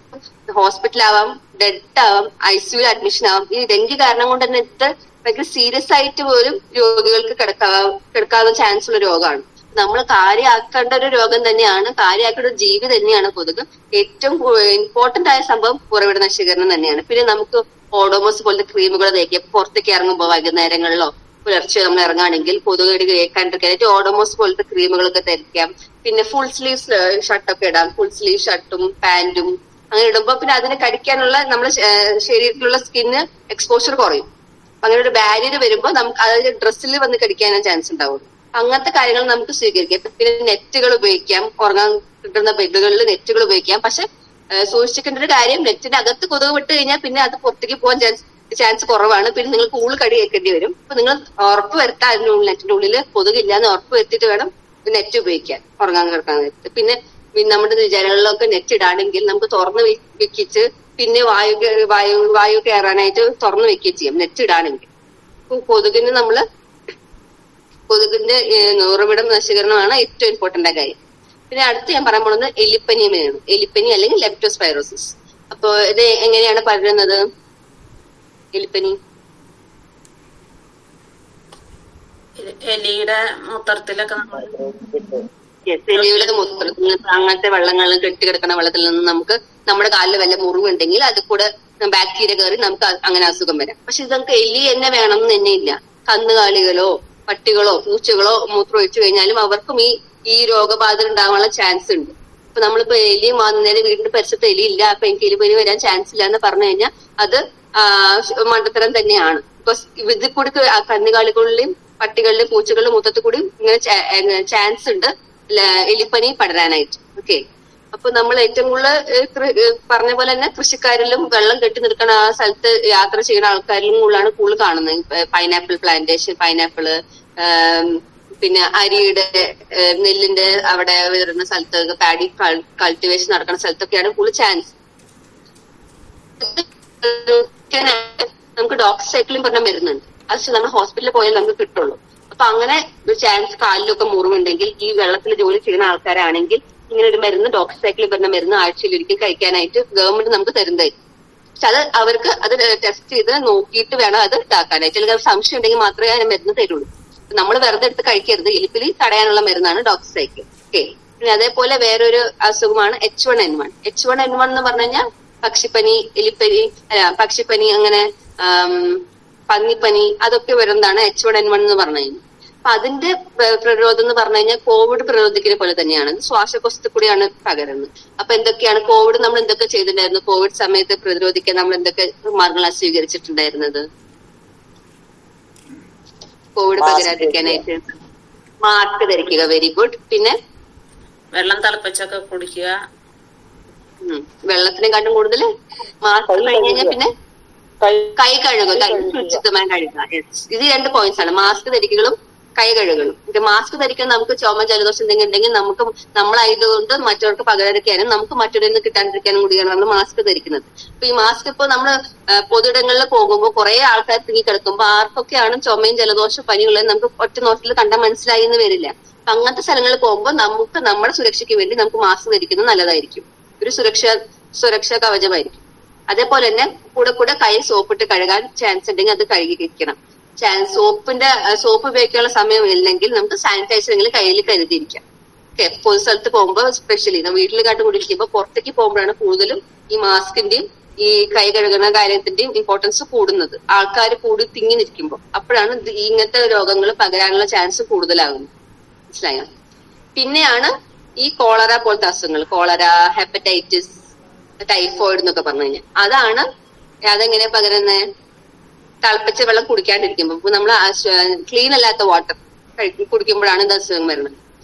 ഹോസ്പിറ്റലാവാം, ഡെഡ് ആവാം, ICU അഡ്മിഷൻ ആവാം. ഈ ഡെങ്കി കാരണം കൊണ്ട് തന്നെ ഭയങ്കര സീരിയസ് ആയിട്ട് പോലും രോഗികൾക്ക് കിടക്കാവുന്ന ചാൻസ് ഉള്ള രോഗമാണ്. നമ്മൾ കാര്യമാക്കേണ്ട ഒരു രോഗം തന്നെയാണ്, കാര്യമാക്കേണ്ട ഒരു ജീവി തന്നെയാണ് കൊതുക്. ഏറ്റവും ഇമ്പോർട്ടന്റ് ആയ സംഭവം ഉറവിട നശീകരണം തന്നെയാണ്. പിന്നെ നമുക്ക് ഓഡോമോസ് പോലത്തെ ക്രീമുകൾ തേക്കാം. പുറത്തേക്ക് ഇറങ്ങുമ്പോൾ വൈകുന്നേരങ്ങളിലോ പുലർച്ചെ നമ്മൾ ഇറങ്ങുകയാണെങ്കിൽ കൊതുകടി കേൾക്കാണ്ടിരിക്കാനായിട്ട് ഓഡോമോസ് പോലത്തെ ക്രീമുകളൊക്കെ ധരിക്കാം. പിന്നെ ഫുൾ സ്ലീവ് ഷർട്ടൊക്കെ ഇടാം. ഫുൾ സ്ലീവ് ഷർട്ടും പാന്റും അങ്ങനെ ഇടുമ്പോ പിന്നെ അതിനെ കടിക്കാനുള്ള നമ്മുടെ ശരീരത്തിലുള്ള സ്കിന്ന് എക്സ്പോഷർ കുറയും. അങ്ങനെ ഒരു ബാരിയർ വരുമ്പോൾ നമുക്ക് അതായത് ഡ്രസ്സിൽ വന്ന് കടിക്കാനുള്ള ചാൻസ് ഉണ്ടാവുള്ളൂ. അങ്ങനത്തെ കാര്യങ്ങൾ നമുക്ക് സ്വീകരിക്കാം. പിന്നെ നെറ്റുകൾ ഉപയോഗിക്കാം, ഉറങ്ങാൻ കിട്ടുന്ന ബെഡുകളിൽ നെറ്റുകൾ ഉപയോഗിക്കാം. പക്ഷെ സൂക്ഷിക്കേണ്ട ഒരു കാര്യം, നെറ്റിന്റെ അകത്ത് കൊതുക് വിട്ട് കഴിഞ്ഞാൽ പിന്നെ അത് പുറത്തേക്ക് പോകാൻ ചാൻസ് കുറവാണ്. പിന്നെ നിങ്ങൾ കൂടുതൽ കടി കേൾക്കേണ്ടി വരും. അപ്പൊ നിങ്ങൾ ഉറപ്പ് വരുത്താൻ അതിനുള്ളിൽ നെറ്റിന്റെ ഉള്ളിൽ കൊതുകില്ലാന്ന് ഉറപ്പ് വരുത്തിയിട്ട് വേണം നെറ്റ് ഉപയോഗിക്കാൻ ഉറങ്ങാൻ കിടക്കാൻ നേരത്ത്. പിന്നെ നമ്മുടെ ജനലിലൊക്കെ നെറ്റ് ഇടാണെങ്കിൽ നമുക്ക് തുറന്ന് വെക്കിച്ച് പിന്നെ വായു കയറാനായിട്ട് തുറന്ന് വെക്കുകയും ചെയ്യും നെറ്റ് ഇടാണെങ്കിൽ. കൊതുകിന്റെ ഉറവിടം നശീകരണമാണ് ഏറ്റവും ഇമ്പോർട്ടന്റ് ആയ കാര്യം. പിന്നെ അടുത്ത് ഞാൻ പറയാൻ പോകുന്നത് എലിപ്പനിയാണ്. എലിപ്പനി അല്ലെങ്കിൽ ലെപ്റ്റോസ്പൈറോസിസ്. അപ്പൊ ഇത് എങ്ങനെയാണ് പകരുന്നത്? എലിപ്പനി എലിയുടെ മൂത്രത്തിലൊക്കെ എലിയുടെ മൂത്രത്തിൽ അങ്ങനത്തെ വെള്ളങ്ങളിൽ കെട്ടിക്കിടക്കുന്ന വെള്ളത്തിൽ നിന്ന് നമുക്ക് നമ്മുടെ കാലിൽ വല്ല മുറിവുണ്ടെങ്കിൽ അത് കൂടെ ബാക്ടീരിയ കയറി നമുക്ക് അങ്ങനെ അസുഖം വരാം. പക്ഷെ ഇത് നമുക്ക് എലി തന്നെ വേണം എന്ന് തന്നെ ഇല്ല. കന്നുകാലികളോ പട്ടികളോ പൂച്ചകളോ മൂത്രം ഒഴിച്ചു കഴിഞ്ഞാലും അവർക്കും ഈ രോഗബാധ ഉണ്ടാകാനുള്ള ചാൻസ് ഉണ്ട്. ഇപ്പൊ നമ്മളിപ്പോ എലി നേരെ വീടിന്റെ പരിസരത്ത് എലി ഇല്ല, അപ്പൊ എനിക്ക് എലിപ്പനി വരാൻ ചാൻസ് ഇല്ല എന്ന് പറഞ്ഞു കഴിഞ്ഞാൽ അത് മണ്ടത്തരം തന്നെയാണ്. ഇപ്പൊ ഇതിൽ കൂടി കന്നുകാലികളിലെയും പട്ടികളിലെയും പൂച്ചകളുടെ മൂത്രത്തിൽ കൂടി ഇങ്ങനെ ചാൻസ് ഉണ്ട് എലിപ്പനി പടരാനായിട്ട്. ഓക്കെ, അപ്പൊ നമ്മൾ ഏറ്റവും കൂടുതൽ പറഞ്ഞ പോലെ തന്നെ കൃഷിക്കാരിലും വെള്ളം കെട്ടി നിൽക്കുന്ന ആ സ്ഥലത്ത് യാത്ര ചെയ്യുന്ന ആൾക്കാരിലും കൂടുതൽ കാണുന്നത്. പൈനാപ്പിൾ പ്ലാന്റേഷൻ, പൈനാപ്പിള്, പിന്നെ അരിയുടെ നെല്ലിന്റെ അവിടെ വരുന്ന സ്ഥലത്ത്, പാഡി കൾട്ടിവേഷൻ നടക്കുന്ന സ്ഥലത്തൊക്കെയാണ് കൂടുതൽ ചാൻസ്. നമുക്ക് ഡോക്സിസൈക്ലിൻ പറഞ്ഞ മരുന്നുണ്ട്. അത് നമ്മൾ ഹോസ്പിറ്റലിൽ പോയാൽ നമുക്ക് കിട്ടുള്ളൂ. അപ്പൊ അങ്ങനെ ഒരു ചാൻസ് കാലിലൊക്കെ മുറിവുണ്ടെങ്കിൽ ഈ വെള്ളത്തിൽ ജോലി ചെയ്യുന്ന ആൾക്കാരാണെങ്കിൽ ഇങ്ങനെ ഒരു മരുന്ന് ഡോക്സിസൈക്ലിൻ പറഞ്ഞ മരുന്ന് ആഴ്ചയിൽ ഒരിക്കൽ കഴിക്കാനായിട്ട് ഗവൺമെന്റ് നമുക്ക് തരുന്നതായിരിക്കും. പക്ഷെ അത് അവർക്ക് അത് ടെസ്റ്റ് ചെയ്ത് നോക്കിയിട്ട് വേണം അത് ഇതാക്കാനായിട്ട്. അല്ലെങ്കിൽ സംശയം ഉണ്ടെങ്കിൽ മാത്രമേ അതിന് മരുന്ന് തരുള്ളൂ. നമ്മൾ വെറുതെ എടുത്ത് കഴിക്കരുത്. എലിപ്പനി തടയാനുള്ള മരുന്നാണ് ഡോക്സിസൈക്ലിൻ. ഓക്കെ, പിന്നെ അതേപോലെ വേറൊരു അസുഖമാണ് H1N1. H1N1 എന്ന് പറഞ്ഞു കഴിഞ്ഞാൽ പക്ഷിപ്പനി, എലിപ്പനി, പക്ഷിപ്പനി, അങ്ങനെ പന്നിപ്പനി, അതൊക്കെ വരുന്നതാണ് H1N1 എന്ന് പറഞ്ഞു കഴിഞ്ഞാൽ. അപ്പൊ അതിന്റെ പ്രതിരോധം എന്ന് പറഞ്ഞു കഴിഞ്ഞാൽ കോവിഡ് പ്രതിരോധിക്കുന്ന പോലെ തന്നെയാണ്. ശ്വാസകോശത്തിൽ കൂടിയാണ് പകരുന്നത്. അപ്പൊ എന്തൊക്കെയാണ് കോവിഡ് നമ്മൾ എന്തൊക്കെ ചെയ്തിട്ടുണ്ടായിരുന്നു? കോവിഡ് സമയത്ത് പ്രതിരോധിക്കാൻ നമ്മൾ എന്തൊക്കെ മാർഗങ്ങളാണ് സ്വീകരിച്ചിട്ടുണ്ടായിരുന്നത്? കോവിഡ് പകരാതിരിക്കാനായിട്ട് മാസ്ക് ധരിക്കുക. Very good. പിന്നെ വെള്ളം തിളപ്പിച്ചൊക്കെ കുടിക്കുക. വെള്ളത്തിനെക്കാട്ടും കൂടുതൽ മാസ്ക് കഴിഞ്ഞ് കഴിഞ്ഞാൽ പിന്നെ കൈ കഴുകുക, കൈ സുരക്ഷിതമായി കഴുകുക. ഇത് 2 പോയിന്റ്സ് ആണ്, മാസ്ക് ധരിക്കലും കൈ കഴുകലും. മാസ്ക് ധരിക്കാൻ നമുക്ക് ചുമ ജലദോഷം എന്തെങ്കിലും ഉണ്ടെങ്കിൽ നമുക്ക് നമ്മളായതുകൊണ്ട് മറ്റവർക്ക് പകരാതിരിക്കാനും നമുക്ക് മറ്റൊരിൽ നിന്ന് കിട്ടാണ്ടിരിക്കാനും കൂടിയാണ് നമ്മൾ മാസ്ക് ധരിക്കുന്നത്. അപ്പൊ ഈ മാസ്ക് ഇപ്പൊ നമ്മള് പൊതുയിടങ്ങളിൽ പോകുമ്പോൾ കുറെ ആൾക്കാർ തിങ്ങി കിടക്കുമ്പോൾ ആർക്കൊക്കെയാണ് ചുമയും ജലദോഷം പനിയുള്ളത് നമുക്ക് ഒറ്റ നോട്ടത്തിൽ കണ്ടാൽ മനസ്സിലായി എന്ന് വരില്ല. അപ്പൊ അങ്ങനത്തെ സ്ഥലങ്ങളിൽ പോകുമ്പോൾ നമുക്ക് നമ്മുടെ സുരക്ഷയ്ക്ക് വേണ്ടി നമുക്ക് മാസ്ക് ധരിക്കുന്നത് നല്ലതായിരിക്കും. ഒരു സുരക്ഷാ കവചമായിരിക്കും. അതേപോലെ തന്നെ കൂടെ കൈ സോപ്പിട്ട് കഴുകാൻ ചാൻസ് ഉണ്ടെങ്കിൽ അത് കഴുകിയിരിക്കണം. സോപ്പ് ഉപയോഗിക്കാനുള്ള സമയം ഇല്ലെങ്കിൽ നമുക്ക് സാനിറ്റൈസർ എങ്കിലും കയ്യിൽ കരുതിയിരിക്കാം. ഓക്കെ, പൊതു സ്ഥലത്ത് പോകുമ്പോൾ സ്പെഷ്യലി വീട്ടിൽ കാട്ടുകൂടിയിരിക്കുമ്പോൾ പുറത്തേക്ക് പോകുമ്പോഴാണ് കൂടുതലും ഈ മാസ്കിന്റെയും ഈ കൈ കഴുകുന്ന കാര്യത്തിന്റെയും ഇമ്പോർട്ടൻസ് കൂടുന്നത്. ആൾക്കാർ കൂടി തിങ്ങി നിൽക്കുമ്പോൾ അപ്പോഴാണ് ഇങ്ങനത്തെ രോഗങ്ങൾ പകരാനുള്ള ചാൻസ് കൂടുതലാകുന്നത്. മനസ്സിലായോ? പിന്നെയാണ് ഈ കോളറ പോലത്തെ അസുഖങ്ങൾ, കോളറ, ഹെപ്പറ്റൈറ്റിസ്, ടൈഫോയിഡ് എന്നൊക്കെ പറഞ്ഞു കഴിഞ്ഞാൽ അതെങ്ങനെയാ പകരുന്നത്? തിളപ്പിച്ച വെള്ളം കുടിക്കാണ്ടിരിക്കുമ്പോൾ, ഇപ്പൊ നമ്മൾ ക്ലീൻ അല്ലാത്ത വാട്ടർ കുടിക്കുമ്പോഴാണ് ഇത് അസുഖം വരുന്നത്.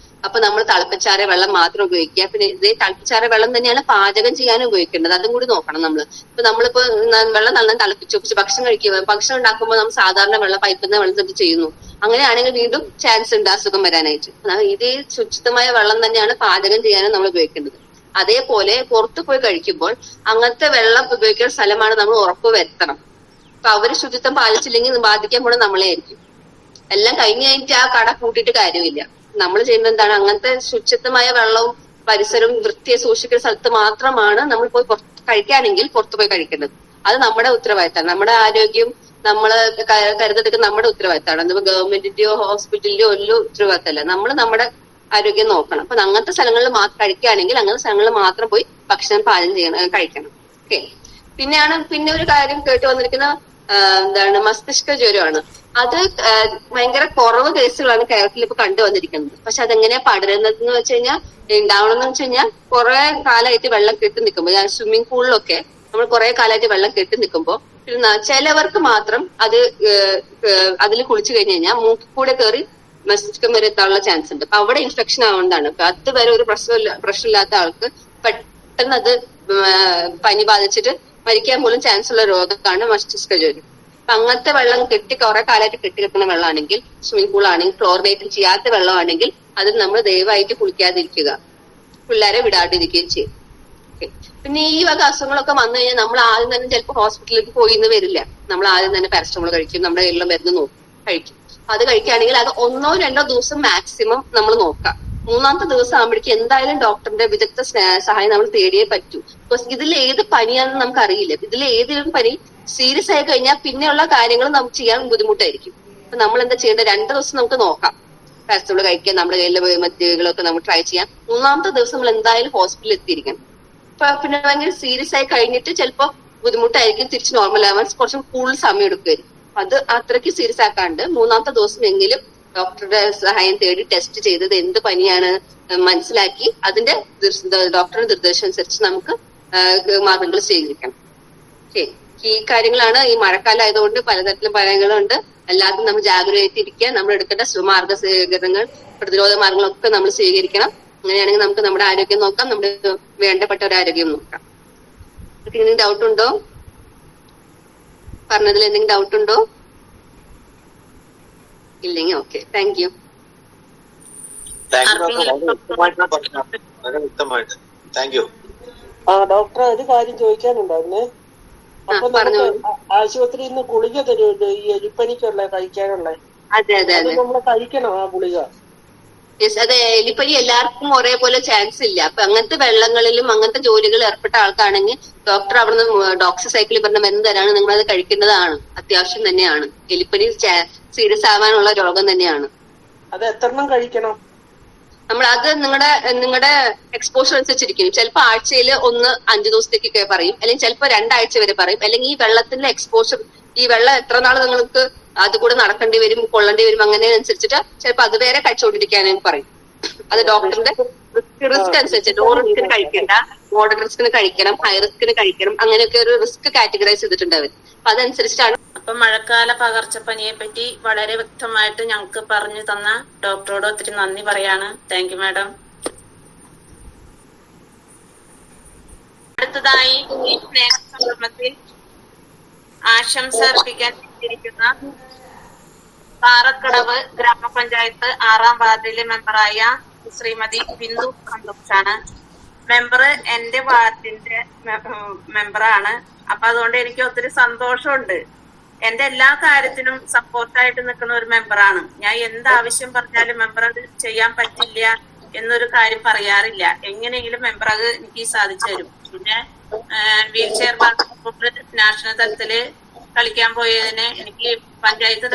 അപ്പൊ നമ്മൾ തിളപ്പിച്ചാറിയ വെള്ളം മാത്രം ഉപയോഗിക്കുക. പിന്നെ ഇതേ തിളപ്പിച്ചാറിയ വെള്ളം തന്നെയാണ് പാചകം ചെയ്യാൻ ഉപയോഗിക്കേണ്ടത്. അതും കൂടി നോക്കണം നമ്മൾ. ഇപ്പൊ നമ്മളിപ്പോ വെള്ളം നല്ല തിളപ്പിച്ച് ഭക്ഷണം ഉണ്ടാക്കുമ്പോൾ നമ്മൾ സാധാരണ വെള്ളം പൈപ്പിൽ നിന്ന് വെള്ളം തന്നെ ചെയ്യുന്നു. അങ്ങനെയാണെങ്കിൽ വീണ്ടും ചാൻസ് ഉണ്ട് അസുഖം വരാനായിട്ട്. ഇതേ ശുചിത്വമായ വെള്ളം തന്നെയാണ് പാചകം ചെയ്യാനും നമ്മൾ ഉപയോഗിക്കേണ്ടത്. അതേപോലെ പുറത്തു പോയി കഴിക്കുമ്പോൾ അങ്ങനത്തെ വെള്ളം ഉപയോഗിക്കുന്ന സ്ഥലമാണ് നമ്മൾ ഉറപ്പ് വരുത്തണം. അപ്പൊ അവര് ശുചിത്വം പാലിച്ചില്ലെങ്കിൽ ബാധിക്കാൻ പോണത് നമ്മളെ ആയിരിക്കും. എല്ലാം കഴിഞ്ഞിട്ട് ആ കട കൂട്ടിയിട്ട് കാര്യമില്ല. നമ്മൾ ചെയ്യുന്നത് എന്താണ്? അങ്ങനത്തെ ശുചിത്വമായ വെള്ളവും പരിസരവും വൃത്തിയെ സൂക്ഷിക്കുന്ന സ്ഥലത്ത് മാത്രമാണ് നമ്മൾ പോയി കഴിക്കുകയാണെങ്കിൽ പുറത്തു പോയി കഴിക്കേണ്ടത്. അത് നമ്മുടെ ഉത്തരവാദിത്തമാണ്. നമ്മുടെ ആരോഗ്യം നമ്മള് കരുതെടുക്കുന്ന നമ്മുടെ ഉത്തരവാദിത്തമാണ്. അത് ഗവൺമെന്റിന്റെയോ ഹോസ്പിറ്റലിന്റെയോ ഒരു ഉത്തരവാദിത്തമല്ല. നമ്മൾ നമ്മുടെ ആരോഗ്യം നോക്കണം. അപ്പൊ അങ്ങനത്തെ സ്ഥലങ്ങളിൽ കഴിക്കുകയാണെങ്കിൽ അങ്ങനത്തെ സ്ഥലങ്ങളിൽ മാത്രം പോയി ഭക്ഷണം പാചകം കഴിക്കണം. ഓക്കെ, പിന്നെ ഒരു കാര്യം കേട്ട് വന്നിരിക്കുന്ന മസ്തിഷ്ക ജ്വരമാണ്. അത് ഭയങ്കര കുറവ് കേസുകളാണ് കേരളത്തിൽ ഇപ്പൊ കണ്ടുവന്നിരിക്കുന്നത്. പക്ഷെ അതെങ്ങനെയാ പടരുന്നത് എന്ന് വെച്ച് കഴിഞ്ഞാൽ ഉണ്ടാവണമെന്ന് വെച്ച് കഴിഞ്ഞാൽ കുറെ കാലമായിട്ട് വെള്ളം കെട്ടി നിൽക്കുമ്പോൾ, സ്വിമ്മിംഗ് പൂളിലൊക്കെ നമ്മൾ കുറെ കാലമായിട്ട് വെള്ളം കെട്ടി നിൽക്കുമ്പോൾ ചിലവർക്ക് മാത്രം അതിൽ കുളിച്ചു കഴിഞ്ഞു കഴിഞ്ഞാൽ മൂക്കിൽ കൂടെ കയറി മസ്തിഷ്കം വരെ എത്താനുള്ള ചാൻസ് ഉണ്ട്. അപ്പൊ അവിടെ ഇൻഫെക്ഷൻ ആവുന്നതാണ്. അപ്പൊ അതുവരെ ഒരു പ്രശ്നമില്ലാത്ത ആൾക്ക് പെട്ടെന്ന് അത് പനി ബാധിച്ചിട്ട് മരിക്കാൻ പോലും ചാൻസ് ഉള്ള രോഗമാണ് മസ്തിഷ്ക ജ്വരം. അപ്പൊ അങ്ങനത്തെ വെള്ളം കുറെ കാലമായിട്ട് കെട്ടിക്കിടക്കുന്ന വെള്ളമാണെങ്കിൽ, സ്വിമ്മിംഗ് പൂൾ ആണെങ്കിൽ, ക്ലോറിനേറ്റ് ചെയ്യാത്ത വെള്ളമാണെങ്കിൽ അതിൽ നമ്മൾ ദയവായിട്ട് കുളിക്കാതിരിക്കുക, പിള്ളേരെ വിടാണ്ടിരിക്കുകയും ചെയ്യും. പിന്നെ ഈ വക അസുഖങ്ങളൊക്കെ വന്നു കഴിഞ്ഞാൽ നമ്മൾ ആദ്യം തന്നെ ചിലപ്പോൾ ഹോസ്പിറ്റലിലേക്ക് പോയി എന്ന് വരില്ല. നമ്മൾ ആദ്യം തന്നെ പാരസ്റ്റമോൾ കഴിക്കും, നമ്മുടെ കയ്യിലുള്ള മരുന്ന് കഴിക്കും. അത് കഴിക്കുകയാണെങ്കിൽ അത് 1-2 ദിവസം മാക്സിമം നമ്മൾ നോക്കാം. 3-ാമത്തെ ദിവസം ആകുമ്പോഴേക്കും എന്തായാലും ഡോക്ടറിന്റെ വിദഗ്ധ സഹായം നമ്മൾ തേടിയേ പറ്റൂ. ബിക്കോസ് ഇതിൽ ഏത് പനിയാണെന്ന് നമുക്ക് അറിയില്ല. ഇതിൽ ഏതെങ്കിലും പനി സീരിയസ് ആയി കഴിഞ്ഞാൽ പിന്നെയുള്ള കാര്യങ്ങൾ നമുക്ക് ചെയ്യാൻ ബുദ്ധിമുട്ടായിരിക്കും. അപ്പൊ നമ്മൾ എന്താ ചെയ്യേണ്ടത്? 2 ദിവസം നമുക്ക് നോക്കാം, പാരസ്റ്റമോൾ കഴിക്കാൻ, നമ്മുടെ കയ്യിലെ മരുന്നുകളൊക്കെ നമ്മൾ ട്രൈ ചെയ്യാം. 3-ാമത്തെ ദിവസം നമ്മൾ എന്തായാലും ഹോസ്പിറ്റലിൽ എത്തിയിരിക്കണം. പിന്നെ ഭയങ്കര സീരിയസ് ആയി കഴിഞ്ഞിട്ട് ചിലപ്പോൾ ബുദ്ധിമുട്ടായിരിക്കും, തിരിച്ച് നോർമൽ ആവാൻ കുറച്ചും കൂടുതൽ സമയം എടുക്കുമായിരിക്കും. അത് അത്രയ്ക്ക് സീരിയസ് ആക്കാണ്ട് 3-ാമത്തെ ദിവസം എങ്കിലും ഡോക്ടറുടെ സഹായം തേടി ടെസ്റ്റ് ചെയ്തത് എന്ത് പനിയാണ് മനസ്സിലാക്കി അതിന്റെ ഡോക്ടറുടെ നിർദ്ദേശം അനുസരിച്ച് നമുക്ക് മാർഗങ്ങൾ സ്വീകരിക്കണം. ഓക്കെ, ഈ കാര്യങ്ങളാണ്. ഈ മഴക്കാലം ആയതുകൊണ്ട് പലതരത്തിലും ഭയങ്ങളുണ്ട്. എല്ലാവർക്കും നമ്മൾ ജാഗ്രതയായിട്ടിരിക്കുക. നമ്മൾ എടുക്കേണ്ട മാർഗങ്ങൾ, പ്രതിരോധ മാർഗങ്ങളൊക്കെ നമ്മൾ സ്വീകരിക്കണം. അങ്ങനെയാണെങ്കിൽ നമുക്ക് നമ്മുടെ ആരോഗ്യം നോക്കാം, നമ്മുടെ വേണ്ടപ്പെട്ട ഒരു ആരോഗ്യം നോക്കാം. എന്തെങ്കിലും ഡൗട്ട് ഉണ്ടോ? പറഞ്ഞതിൽ എന്തെങ്കിലും ഡൗട്ട് ഉണ്ടോ? ഇല്ലെങ്കിൽ ഓക്കെ, താങ്ക് യു. ഡോക്ടർ, ഒരു കാര്യം ചോദിക്കാനുണ്ടായിരുന്നേ. അപ്പൊ ആശുപത്രിയിൽ നിന്ന് ഗുളിക തരുമല്ലോ ഈ എലിപ്പനിക്കുള്ള കഴിക്കാനുള്ള? അതെ അതെ അതെ, നമ്മൾ കഴിക്കണം ആ ഗുളിക? യെസ്, അതെ. എലിപ്പനി എല്ലാവർക്കും ഒരേപോലെ ചാൻസ് ഇല്ല. അപ്പൊ അങ്ങനത്തെ വെള്ളങ്ങളിലും അങ്ങനത്തെ ജോലികളിൽ ഏർപ്പെട്ട ആൾക്കാണെങ്കിൽ ഡോക്ടർ അവിടുന്ന് ഡോക്സിസൈക്ലിൻ പറഞ്ഞ മരുന്ന് തരാണ്, നിങ്ങളത് കഴിക്കേണ്ടതാണ്, അത്യാവശ്യം തന്നെയാണ്. എലിപ്പനി സീരിയസ് ആവാനുള്ള രോഗം തന്നെയാണ്. അത് എത്രണ്ണം കഴിക്കണം? നമ്മൾ അത് നിങ്ങളുടെ എക്സ്പോഷർ അനുസരിച്ചിരിക്കും. ചിലപ്പോൾ ആഴ്ചയിൽ 5 ദിവസത്തേക്കൊക്കെ പറയും, അല്ലെങ്കിൽ ചിലപ്പോൾ 2 ആഴ്ച വരെ പറയും. അല്ലെങ്കിൽ ഈ വെള്ളത്തിന്റെ എക്സ്പോഷർ, ഈ വെള്ളം എത്ര നാൾ നിങ്ങൾക്ക് അത് കൂടെ നടക്കേണ്ടി വരും, കൊള്ളേണ്ടി വരും, അങ്ങനെ അനുസരിച്ചിട്ട് ചിലപ്പോൾ അത് വരെ കഴിച്ചുകൊണ്ടിരിക്കാനും പറയും. അത് ഡോക്ടറിന്റെ റിസ്ക് അനുസരിച്ച്. ലോ റിസ്കിന് കഴിക്കണ്ട, മോഡറേറ്റ് റിസ്കിന് കഴിക്കണം, ഹൈ റിസ്കിന് കഴിക്കണം, അങ്ങനെയൊക്കെ ഒരു റിസ്ക് കാറ്റഗറൈസ് ചെയ്തിട്ടുണ്ട് അവർ. അപ്പൊ അതനുസരിച്ചിട്ടാണ്. അപ്പൊ മഴക്കാല പകർച്ചപ്പനിയെ പറ്റി വളരെ വ്യക്തമായിട്ട് ഞങ്ങൾക്ക് പറഞ്ഞു തന്ന ഡോക്ടറോട് ഒത്തിരി നന്ദി പറയാണ്. Thank you madam. അടുത്തതായി ഈ സ്നേഹ സംഗമത്തിൽ ആശംസ അർപ്പിക്കാൻ എത്തിയിരിക്കുന്ന പാറക്കടവ് ഗ്രാമപഞ്ചായത്ത് 6ാം വാർഡിലെ മെമ്പറായ ശ്രീമതി ബിന്ദു സന്തോഷാണ്. മെമ്പർ എന്റെ വാർഡിന്റെ മെമ്പറാണ്. അപ്പൊ അതുകൊണ്ട് എനിക്ക് ഒത്തിരി സന്തോഷമുണ്ട്. എന്റെ എല്ലാ കാര്യത്തിനും സപ്പോർട്ടായിട്ട് നിൽക്കുന്ന ഒരു മെമ്പറാണ്. ഞാൻ എന്താവശ്യം പറഞ്ഞാലും മെമ്പർ അത് ചെയ്യാൻ പറ്റില്ല എന്നൊരു കാര്യം പറയാറില്ല. എങ്ങനെയെങ്കിലും മെമ്പർ അത് എനിക്ക് സാധിച്ചു തരും. പിന്നെ വീൽ ചെയർ നാഷണൽ തലത്തില് കളിക്കാൻ പോയതിന് എനിക്ക് പഞ്ചായത്ത്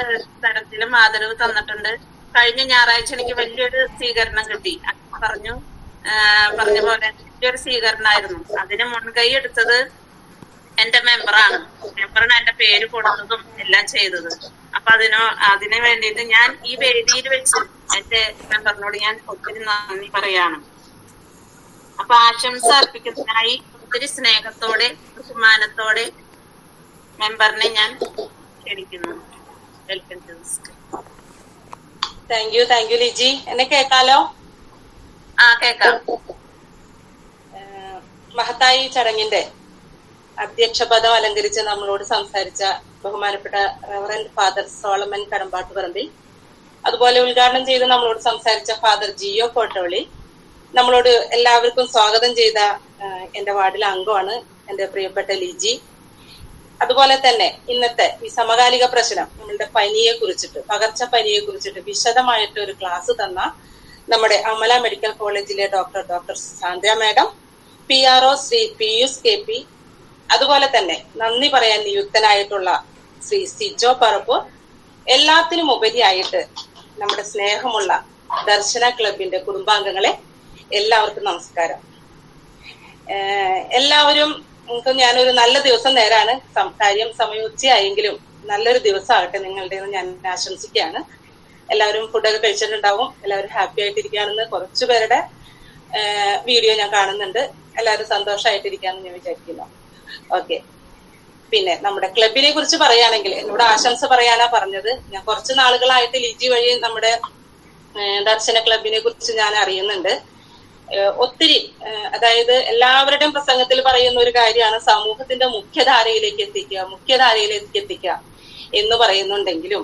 തലത്തിലും ആദരവ് തന്നിട്ടുണ്ട്. കഴിഞ്ഞ ഞായറാഴ്ച എനിക്ക് വലിയൊരു സ്വീകരണം കിട്ടി. പറഞ്ഞ പോലെ വലിയൊരു സ്വീകരണമായിരുന്നു. അതിന് മുൻകൈ എടുത്തത് എന്റെ മെമ്പറാണ്. മെമ്പറിന് എന്റെ പേര് കൊടുത്തതും എല്ലാം ചെയ്തത്. അപ്പൊ അതിന് വേണ്ടിയിട്ട് ഞാൻ ഈ വേദിയിൽ വെച്ച് എന്റെ മെമ്പറിനോട് ഞാൻ ഒത്തിരി നന്ദി പറയാണ്. അപ്പൊ ആശംസ അർപ്പിക്കുന്നതിനായി ഒത്തിരി സ്നേഹത്തോടെ ബഹുമാനത്തോടെ മെമ്പറിനെ ഞാൻ ക്ഷണിക്കുന്നു. Welcome to thank you Liji. എന്നെ കേൾക്കാലോ? കേൾക്കാം. മഹത്തായി ചടങ്ങിന്റെ അധ്യക്ഷപദം അലങ്കരിച്ച് നമ്മളോട് സംസാരിച്ച ബഹുമാനപ്പെട്ട റവറന്റ് ഫാദർ സോളമൻ കടമ്പാട്ടുപറമ്പിൽ, അതുപോലെ ഉദ്ഘാടനം ചെയ്ത് നമ്മളോട് സംസാരിച്ച ഫാദർ ജിയോ കോട്ടവളി, നമ്മളോട് എല്ലാവർക്കും സ്വാഗതം ചെയ്ത എന്റെ വാർഡിലെ അംഗമാണ് എന്റെ പ്രിയപ്പെട്ട ലിജി. അതുപോലെ തന്നെ ഇന്നത്തെ ഈ സമകാലിക പ്രശ്നം, നമ്മളുടെ പനിയെ കുറിച്ചിട്ട്, പകർച്ചപ്പനിയെ കുറിച്ചിട്ട് വിശദമായിട്ട് ഒരു ക്ലാസ് തന്ന നമ്മുടെ അമല മെഡിക്കൽ കോളേജിലെ doctor Sandra madam, PRO Shri Pius KP, അതുപോലെ തന്നെ നന്ദി പറയാൻ നിയുക്തനായിട്ടുള്ള ശ്രീ സിജോ പറപ്പൂർ, എല്ലാത്തിനും ഉപരിയായിട്ട് നമ്മുടെ സ്നേഹമുള്ള ദർശന ക്ലബിന്റെ കുടുംബാംഗങ്ങളെ എല്ലാവർക്കും നമസ്കാരം. എല്ലാവരും ഞാനൊരു നല്ല ദിവസം നേരാണ്. കാര്യം സമയം ഉച്ചയായെങ്കിലും നല്ലൊരു ദിവസമാകട്ടെ നിങ്ങളുടെ ഞാൻ ആശംസിക്കുകയാണ്. എല്ലാവരും ഫുഡൊക്കെ കഴിച്ചിട്ടുണ്ടാവും. എല്ലാവരും ഹാപ്പി ആയിട്ടിരിക്കുകയാണെന്ന് കുറച്ചു പേരുടെ വീഡിയോ ഞാൻ കാണുന്നുണ്ട്. എല്ലാവരും സന്തോഷമായിട്ടിരിക്കാന്ന് ഞാൻ വിചാരിക്കുന്നു. ഓക്കെ, പിന്നെ നമ്മുടെ ക്ലബിനെ കുറിച്ച് പറയുകയാണെങ്കിൽ എന്നോട് ആശംസ പറയാനാ പറഞ്ഞത്. ഞാൻ കുറച്ച് നാളുകളായിട്ട് ലിജി വഴി നമ്മുടെ ദർശന ക്ലബിനെ കുറിച്ച് ഞാൻ അറിയുന്നുണ്ട്. ഒത്തിരി അതായത് എല്ലാവരുടെയും പ്രസംഗത്തിൽ പറയുന്ന ഒരു കാര്യമാണ് സമൂഹത്തിന്റെ മുഖ്യധാരയിലേക്ക് എത്തിക്കുക എന്ന് പറയുന്നുണ്ടെങ്കിലും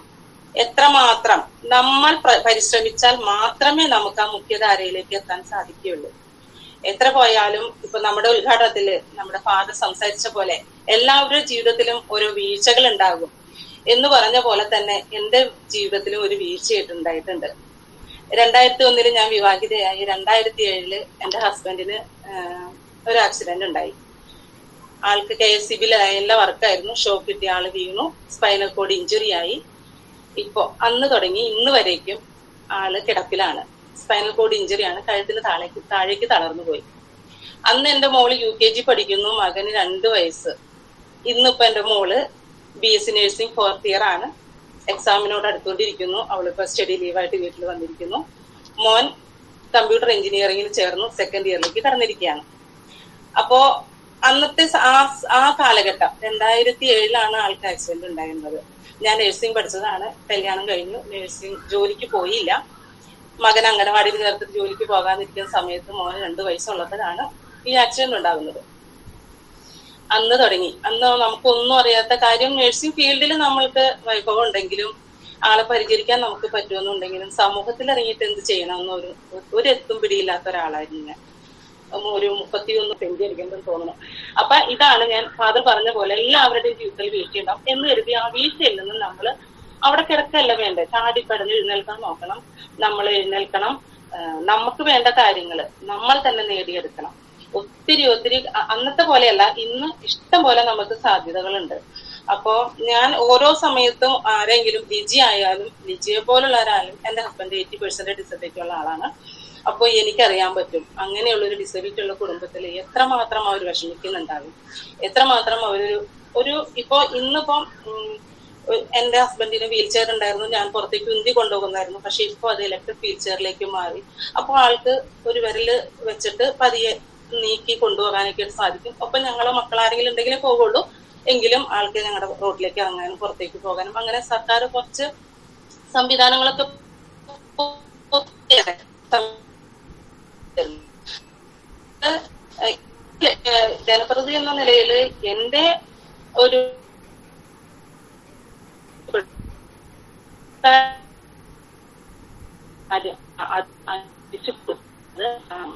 എത്രമാത്രം നമ്മൾ പരിശ്രമിച്ചാൽ മാത്രമേ നമുക്ക് ആ മുഖ്യധാരയിലേക്ക് എത്താൻ സാധിക്കുകയുള്ളൂ. എത്ര പോയാലും ഇപ്പൊ നമ്മുടെ ഉദ്ഘാടനത്തില് നമ്മുടെ ഫാദർ സംസാരിച്ച പോലെ എല്ലാവരുടെ ജീവിതത്തിലും ഓരോ വീഴ്ചകൾ ഉണ്ടാകും എന്ന് പറഞ്ഞ പോലെ തന്നെ എന്റെ ജീവിതത്തിലും ഒരു വീഴ്ചയായിട്ടുണ്ടായിട്ടുണ്ട്. 2001 ഞാൻ വിവാഹിതയായി. 2007 എന്റെ ഹസ്ബൻഡിന് ഒരു ആക്സിഡന്റ് ഉണ്ടായി. ആൾക്ക് KSCB എല്ലാ വർക്കായിരുന്നു. ഷോക്ക് കിട്ടിയ ആള് വീണു, സ്പൈനൽ കോഡ് ഇഞ്ചുറി ആയി. ഇപ്പൊ അന്ന് തുടങ്ങി ഇന്ന് വരേക്കും ആള് കിടപ്പിലാണ്. സ്പൈനൽ കോഡ് ഇഞ്ചുറിയാണ്, കഴുത്തിന് താഴേക്ക് തളർന്നു പോയി. അന്ന് എന്റെ മോള് UKG പഠിക്കുന്നു, മകന് 2 വയസ്സ്. ഇന്നിപ്പോ എന്റെ മോള് BSc നഴ്സിംഗ് 4th ഇയർ ആണ്. എക്സാമിനോട് അടുത്തോണ്ടിരിക്കുന്നു. അവളിപ്പോ സ്റ്റഡി ലീവായിട്ട് വീട്ടിൽ വന്നിരിക്കുന്നു. മോൻ കമ്പ്യൂട്ടർ എഞ്ചിനീയറിംഗിൽ ചേർന്നു, 2nd ഇയറിലേക്ക് കടന്നിരിക്കുകയാണ്. അപ്പോ അന്നത്തെ ആ കാലഘട്ടം 2007 ആൾക്ക് ആക്സിഡന്റ് ഉണ്ടായിരുന്നത്. ഞാൻ നഴ്സിംഗ് പഠിച്ചതാണ്. കല്യാണം കഴിഞ്ഞു, നഴ്സിംഗ് ജോലിക്ക് പോയില്ല. മകൻ അംഗനവാടിയിൽ ചേർത്തിട്ട് ജോലിക്ക് പോകാതിരിക്കുന്ന സമയത്ത് മോന് 2 വയസ്സുള്ളപ്പോഴാണ് ഈ ആക്സിഡന്റ് ഉണ്ടാകുന്നത്. അന്ന് തുടങ്ങി. അന്ന് നമുക്കൊന്നും അറിയാത്ത കാര്യം, നഴ്സിംഗ് ഫീൽഡിൽ നമ്മൾക്ക് വൈഭവം ഉണ്ടെങ്കിലും ആളെ പരിചരിക്കാൻ നമുക്ക് പറ്റുമെന്നുണ്ടെങ്കിലും സമൂഹത്തിൽ ഇറങ്ങിയിട്ട് എന്ത് ചെയ്യണമെന്ന് ഒരു എത്തും പിടിയില്ലാത്ത ഒരാളായിരുന്നു ഞാൻ. ഒരു 31 പെൻഡി അടിക്കുമ്പോൾ തോന്നുന്നു. അപ്പൊ ഇതാണ് ഞാൻ ഫാദർ പറഞ്ഞ പോലെ എല്ലാവരുടെയും ജീവിതത്തിൽ വീഴ്ചയുണ്ടാവും എന്ന് കരുതി ആ വീഴ്ചയിൽ നിന്ന് നമ്മൾ അവിടെ കിടക്കല്ല വേണ്ടത്, ചാടിപ്പടഞ്ഞ് എഴുന്നേൽക്കാൻ നോക്കണം. നമ്മൾ എഴുന്നേൽക്കണം. നമുക്ക് വേണ്ട കാര്യങ്ങൾ നമ്മൾ തന്നെ നേടിയെടുക്കണം. ഒത്തിരി അന്നത്തെ പോലെയല്ല, ഇന്ന് ഇഷ്ടം പോലെ നമുക്ക് സാധ്യതകളുണ്ട്. അപ്പോ ഞാൻ ഓരോ സമയത്തും ആരെങ്കിലും ലിജി ആയാലും ലിജിയെ പോലുള്ള ഒരാളും, എന്റെ ഹസ്ബൻഡ് 80% ഡിസബിലിറ്റി ഉള്ള ആളാണ്. അപ്പോൾ എനിക്കറിയാൻ പറ്റും അങ്ങനെയുള്ളൊരു ഡിസബിലിറ്റി ഉള്ള കുടുംബത്തിൽ എത്രമാത്രം അവർ വിഷമിക്കുന്നുണ്ടാകും, എത്രമാത്രം ഇപ്പോ ഇന്നിപ്പം എന്റെ ഹസ്ബൻഡിന് വീൽ ചെയർ ഉണ്ടായിരുന്നു, ഞാൻ പുറത്തേക്ക് ഉന്തി കൊണ്ടുപോകുന്നായിരുന്നു. പക്ഷെ ഇപ്പൊ അത് ഇലക്ട്രിക് വീൽ ചെയറിലേക്ക് മാറി. അപ്പോൾ ആൾക്ക് ഒരു വിരല് വെച്ചിട്ട് പതിയെ നീക്കി കൊണ്ടുപോകാനൊക്കെ സാധിക്കും. ഒപ്പം ഞങ്ങളെ മക്കളാരെങ്കിലും ഉണ്ടെങ്കിലേ പോകുള്ളൂ, എങ്കിലും ആൾക്ക് ഞങ്ങളുടെ റോഡിലേക്ക് ഇറങ്ങാനും പുറത്തേക്ക് പോകാനും അങ്ങനെ സർക്കാർ കുറച്ച് സംവിധാനങ്ങളൊക്കെ ജനപ്രതിനിധി എന്ന നിലയിൽ എന്റെ ഒരു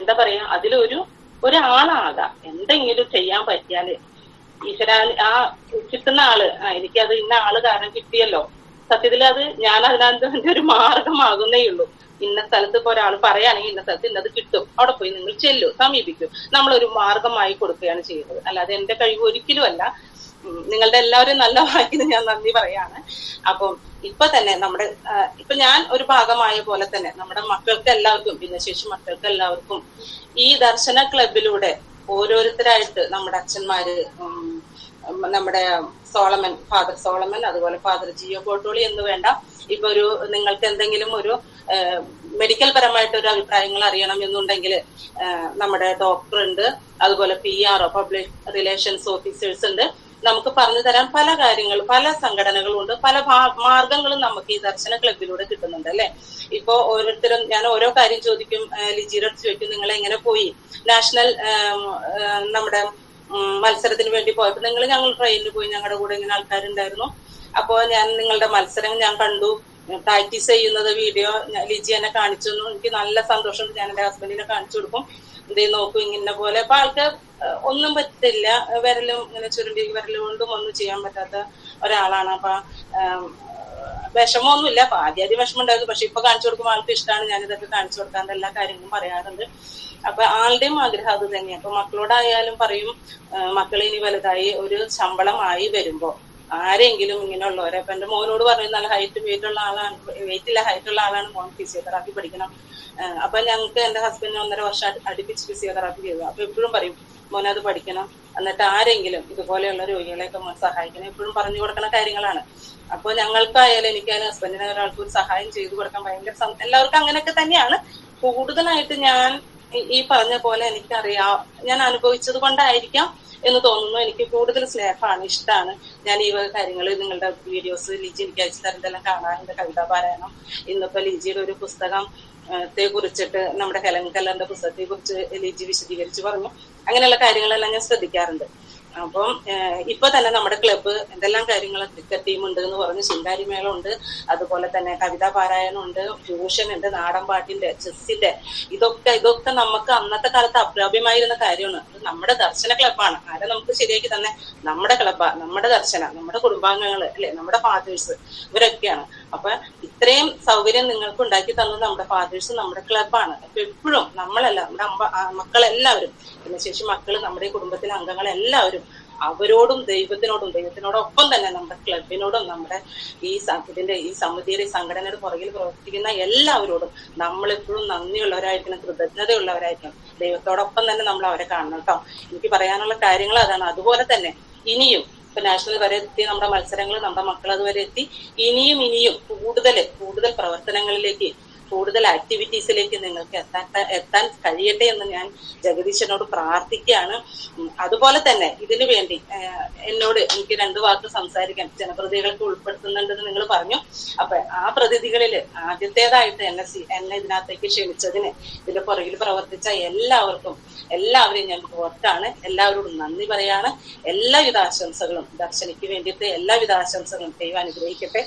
എന്താ പറയാ, ഒരാളാകാം. എന്തെങ്കിലും ചെയ്യാൻ പറ്റിയാല് ഈശ്വര ആ കിട്ടുന്ന ആള്, എനിക്കത് ഇന്ന ആള് കാരണം കിട്ടിയല്ലോ, സത്യത്തിൽ അത് ഞാൻ അതിനകത്ത് ഒരു മാർഗമാകുന്നേ ഉള്ളൂ. ഇന്ന സ്ഥലത്ത് ഇപ്പൊ ഒരാൾ പറയുകയാണെങ്കിൽ ഇന്ന സ്ഥലത്ത് ഇന്നത് കിട്ടും, അവിടെ പോയി നിങ്ങൾ ചെല്ലു, സമീപിക്കും. നമ്മളൊരു മാർഗമായി കൊടുക്കുകയാണ് ചെയ്യുന്നത്. അല്ലാതെ എന്റെ കഴിവ് ഒരിക്കലും അല്ല. നിങ്ങളുടെ എല്ലാവരും നല്ല വാക്കിന് ഞാൻ നന്ദി പറയാണ്. അപ്പം ഇപ്പൊ തന്നെ ഇപ്പൊ ഞാൻ ഒരു ഭാഗമായ പോലെ തന്നെ നമ്മുടെ മക്കൾക്ക് എല്ലാവർക്കും, ഭിന്നശേഷി മക്കൾക്ക് എല്ലാവർക്കും ഈ ദർശന ക്ലബിലൂടെ ഓരോരുത്തരായിട്ട് നമ്മുടെ അച്ഛന്മാര്, നമ്മുടെ ഫാദർ സോളമൻ, അതുപോലെ ഫാദർ ജിയോ കോട്ടോളി എന്ന് വേണ്ട, ഇപ്പൊ നിങ്ങൾക്ക് എന്തെങ്കിലും ഒരു മെഡിക്കൽ പരമായിട്ട് ഒരു അഭിപ്രായങ്ങൾ അറിയണം എന്നുണ്ടെങ്കിൽ നമ്മുടെ ഡോക്ടർ ഉണ്ട്, അതുപോലെ PRO പബ്ലിക് റിലേഷൻസ് ഓഫീസേഴ്സ് ഉണ്ട്. നമുക്ക് പറഞ്ഞു തരാൻ പല കാര്യങ്ങളും, പല സംഘടനകളും ഉണ്ട്, പല മാർഗങ്ങളും നമുക്ക് ഈ ദർശന ക്ലബിലൂടെ കിട്ടുന്നുണ്ട് അല്ലെ. ഇപ്പൊ ഓരോരുത്തരും ഞാൻ ഓരോ കാര്യം ചോദിക്കും, ലിജിയുടെ അടുത്ത് ചോദിക്കും, നിങ്ങൾ എങ്ങനെ പോയി നാഷണൽ നമ്മുടെ മത്സരത്തിന് വേണ്ടി പോയപ്പോ ഞങ്ങൾ ട്രെയിനിൽ പോയി, ഞങ്ങളുടെ കൂടെ ഇങ്ങനെ ആൾക്കാരുണ്ടായിരുന്നു. അപ്പോ ഞാൻ നിങ്ങളുടെ മത്സരം ഞാൻ കണ്ടു, പ്രാക്ടീസ് ചെയ്യുന്നത് വീഡിയോ ലിജി എന്നെ കാണിച്ചു തന്നു. എനിക്ക് നല്ല സന്തോഷം. ഞാൻ എന്റെ ഹസ്ബൻഡിനെ കാണിച്ചു കൊടുക്കും, ഇതേ നോക്കും ഇങ്ങനെ പോലെ. അപ്പൊ ആൾക്ക് ഒന്നും പറ്റില്ല, വിരലും ഇങ്ങനെ ചുരുണ്ടി വിരൽ കൊണ്ടും ഒന്നും ചെയ്യാൻ പറ്റാത്ത ഒരാളാണ്. അപ്പൊ വിഷമമൊന്നുമില്ല. അപ്പൊ ആദ്യം വിഷമം ഉണ്ടായിരുന്നു, പക്ഷെ ഇപ്പൊ കാണിച്ചു കൊടുക്കുമ്പോൾ ആൾക്ക് ഇഷ്ടമാണ്. ഞാനിതൊക്കെ കാണിച്ചു കൊടുക്കാണ്ട് എല്ലാ കാര്യങ്ങളും പറയാറുണ്ട്. അപ്പൊ ആളുടെയും ആഗ്രഹം അത് തന്നെയാണ്. അപ്പൊ മക്കളോടായാലും പറയും, മക്കളെ ഇനി വലുതായി ഒരു ശമ്പളമായി വരുമ്പോ ആരെങ്കിലും ഇങ്ങനെയുള്ളവരെ, അപ്പൊ എന്റെ മോനോട് പറഞ്ഞു, നല്ല വെയിറ്റ് ഉള്ള ആളാണ് മോൻ, ഫിസിയോതെറാപ്പി പഠിക്കണം. അപ്പൊ ഞങ്ങൾക്ക് എന്റെ ഹസ്ബൻഡിന് 1.5 വർഷം അടുപ്പിച്ച് ഫിസിയോതെറാപ്പി ചെയ്തു. അപ്പൊ എപ്പോഴും പറയും, മോനത് പഠിക്കണം, എന്നിട്ട് ആരെങ്കിലും ഇതുപോലെയുള്ള രോഗികളെയൊക്കെ മോൻ സഹായിക്കണം, എപ്പോഴും പറഞ്ഞു കൊടുക്കുന്ന കാര്യങ്ങളാണ്. അപ്പൊ ഞങ്ങൾക്കായാലും എനിക്കായാലും ഹസ്ബൻഡിന് ഒരാൾക്ക് ഒരു സഹായം ചെയ്തു കൊടുക്കാൻ ഭയങ്കര എല്ലാവർക്കും അങ്ങനെയൊക്കെ തന്നെയാണ്. കൂടുതലായിട്ട് ഞാൻ ഈ പറഞ്ഞ പോലെ എനിക്കറിയാം, ഞാൻ അനുഭവിച്ചത് കൊണ്ടായിരിക്കാം എന്ന് തോന്നുന്നു. എനിക്ക് കൂടുതൽ സ്നേഹമാണ്, ഇഷ്ടമാണ്. ഞാൻ ഈ കാര്യങ്ങൾ നിങ്ങളുടെ വീഡിയോസ് ലിജി എനിക്ക് അയച്ചു തരുന്നതെല്ലാം കാണാറുണ്ട്. കവിതാ പാരായണം, ഇന്നിപ്പോ ലിജിയുടെ ഒരു പുസ്തകം കുറിച്ചിട്ട് നമ്മുടെ ഹെലൻ കല്ലറിന്റെ പുസ്തകത്തെ കുറിച്ച് ലിജി വിശദീകരിച്ച് പറഞ്ഞു. അങ്ങനെയുള്ള കാര്യങ്ങളെല്ലാം ഞാൻ ശ്രദ്ധിക്കാറുണ്ട്. അപ്പം ഇപ്പൊ തന്നെ നമ്മുടെ ക്ലബ്ബ് എന്തെല്ലാം കാര്യങ്ങൾ, ക്രിക്കറ്റ് ടീം ഉണ്ട് എന്ന് പറഞ്ഞു, ശിങ്കാരിമേളം ഉണ്ട്, അതുപോലെ തന്നെ കവിതാ പാരായണം ഉണ്ട്, ട്യൂഷൻ ഉണ്ട്, നാടൻ പാട്ടിന്റെ, ചെസ്സിന്റെ, ഇതൊക്കെ നമുക്ക് അന്നത്തെ കാലത്ത് അപ്രാപ്യമായിരുന്ന കാര്യമാണ്. അത് നമ്മുടെ ദർശന ക്ലബ്ബാണ്. ആരെ നമുക്ക് ശരിയാക്കി തന്നെ നമ്മുടെ ക്ലബ്ബാ, നമ്മുടെ ദർശന, നമ്മുടെ കുടുംബാംഗങ്ങള് അല്ലെ, നമ്മുടെ ഫാദേഴ്സ്, ഇവരൊക്കെയാണ്. അപ്പൊ ഇത്രയും സൗകര്യം നിങ്ങൾക്ക് ഉണ്ടാക്കി തന്നത് നമ്മുടെ ഫാദേഴ്സ്, നമ്മുടെ ക്ലബ്ബാണ്. അപ്പൊ എപ്പോഴും നമ്മളല്ല, നമ്മുടെ മക്കളെല്ലാവരും, പിന്നെ ശേഷം മക്കള്, നമ്മുടെ കുടുംബത്തിലെ അംഗങ്ങളെല്ലാവരും അവരോടും ദൈവത്തിനോടൊപ്പം തന്നെ നമ്മുടെ ക്ലബിനോടും നമ്മുടെ ഈ സമിതിയുടെ ഈ സംഘടനയുടെ പുറകിൽ പ്രവർത്തിക്കുന്ന എല്ലാവരോടും നമ്മളെപ്പോഴും നന്ദിയുള്ളവരായിരിക്കണം, കൃതജ്ഞതയുള്ളവരായിരിക്കണം. ദൈവത്തോടൊപ്പം തന്നെ നമ്മൾ അവരെ കാണണം കേട്ടോ. എനിക്ക് പറയാനുള്ള കാര്യങ്ങൾ അതാണ്. അതുപോലെ തന്നെ ഇനിയും ഇപ്പൊ നാഷണൽ വരെ എത്തി നമ്മുടെ മത്സരങ്ങൾ, നമ്മുടെ മക്കൾ അതുവരെ എത്തി, ഇനിയും കൂടുതൽ പ്രവർത്തനങ്ങളിലേക്ക്, കൂടുതൽ ആക്ടിവിറ്റീസിലേക്ക് നിങ്ങൾക്ക് എത്താൻ കഴിയട്ടെ എന്ന് ഞാൻ ജഗദീശനോട് പ്രാർത്ഥിക്കുകയാണ്. അതുപോലെ തന്നെ ഇതിനു വേണ്ടി എനിക്ക് 2 വാക്ക് സംസാരിക്കാൻ ജനപ്രതിനിധികൾക്ക് ഉൾപ്പെടുത്തുന്നുണ്ടെന്ന് നിങ്ങൾ പറഞ്ഞു. അപ്പൊ ആ പ്രതിനിധികളിൽ ആദ്യത്തേതായിട്ട് എന്നെ ഇതിനകത്തേക്ക് ക്ഷണിച്ചതിന്, ഇതിന്റെ പുറകിൽ പ്രവർത്തിച്ച എല്ലാവരെയും ഞാൻ ഓർത്താണ്. എല്ലാവരോടും നന്ദി പറയാണ്. എല്ലാവിധ ആശംസകളും ദർശനയ്ക്ക് വേണ്ടിയിട്ട്, എല്ലാവിധ ആശംസകളും ദൈവം അനുഗ്രഹിക്കട്ടെ.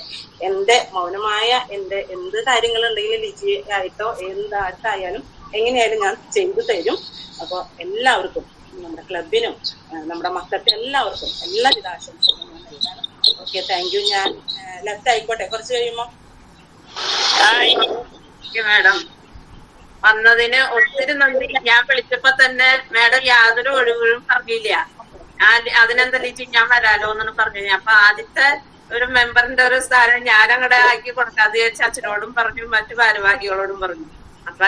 എന്റെ മൗനമായ എന്ത് കാര്യങ്ങളുണ്ടെങ്കിലും ലിജി ആയിട്ടോ എന്തായിട്ടായാലും എങ്ങനെയായാലും ഞാൻ ചെയ്തു തരും. അപ്പൊ എല്ലാവർക്കും, നമ്മുടെ ക്ലബിനും നമ്മുടെ മക്കൾക്ക് എല്ലാവർക്കും എല്ലാവിധ ആശംസകളും ഞാൻ നൽകാണ്. Okay, thank you. ഞാൻ ലെഫ്റ്റ് ആയിക്കോട്ടെ കുറച്ച് കഴിയുമ്പോ. മാഡം വന്നതിന് ഒത്തിരി നന്ദി. ഞാൻ വിളിച്ചപ്പോ തന്നെ മാഡം യാതൊരു ഒഴിവുകളും പറഞ്ഞില്ല. അതിനെന്താ ലിജി ഞാൻ വരാലോ എന്നാണ് പറഞ്ഞു. അപ്പൊ ആദ്യത്തെ ഒരു മെമ്പറിന്റെ ഒരു സ്ഥാനം ഞാൻ അങ്ങടെ ആക്കി കൊടുക്കാതെ വിചാരിച്ച് അച്ഛനോടും പറഞ്ഞു, മറ്റു ഭാരവാഹികളോടും പറഞ്ഞു. അപ്പൊ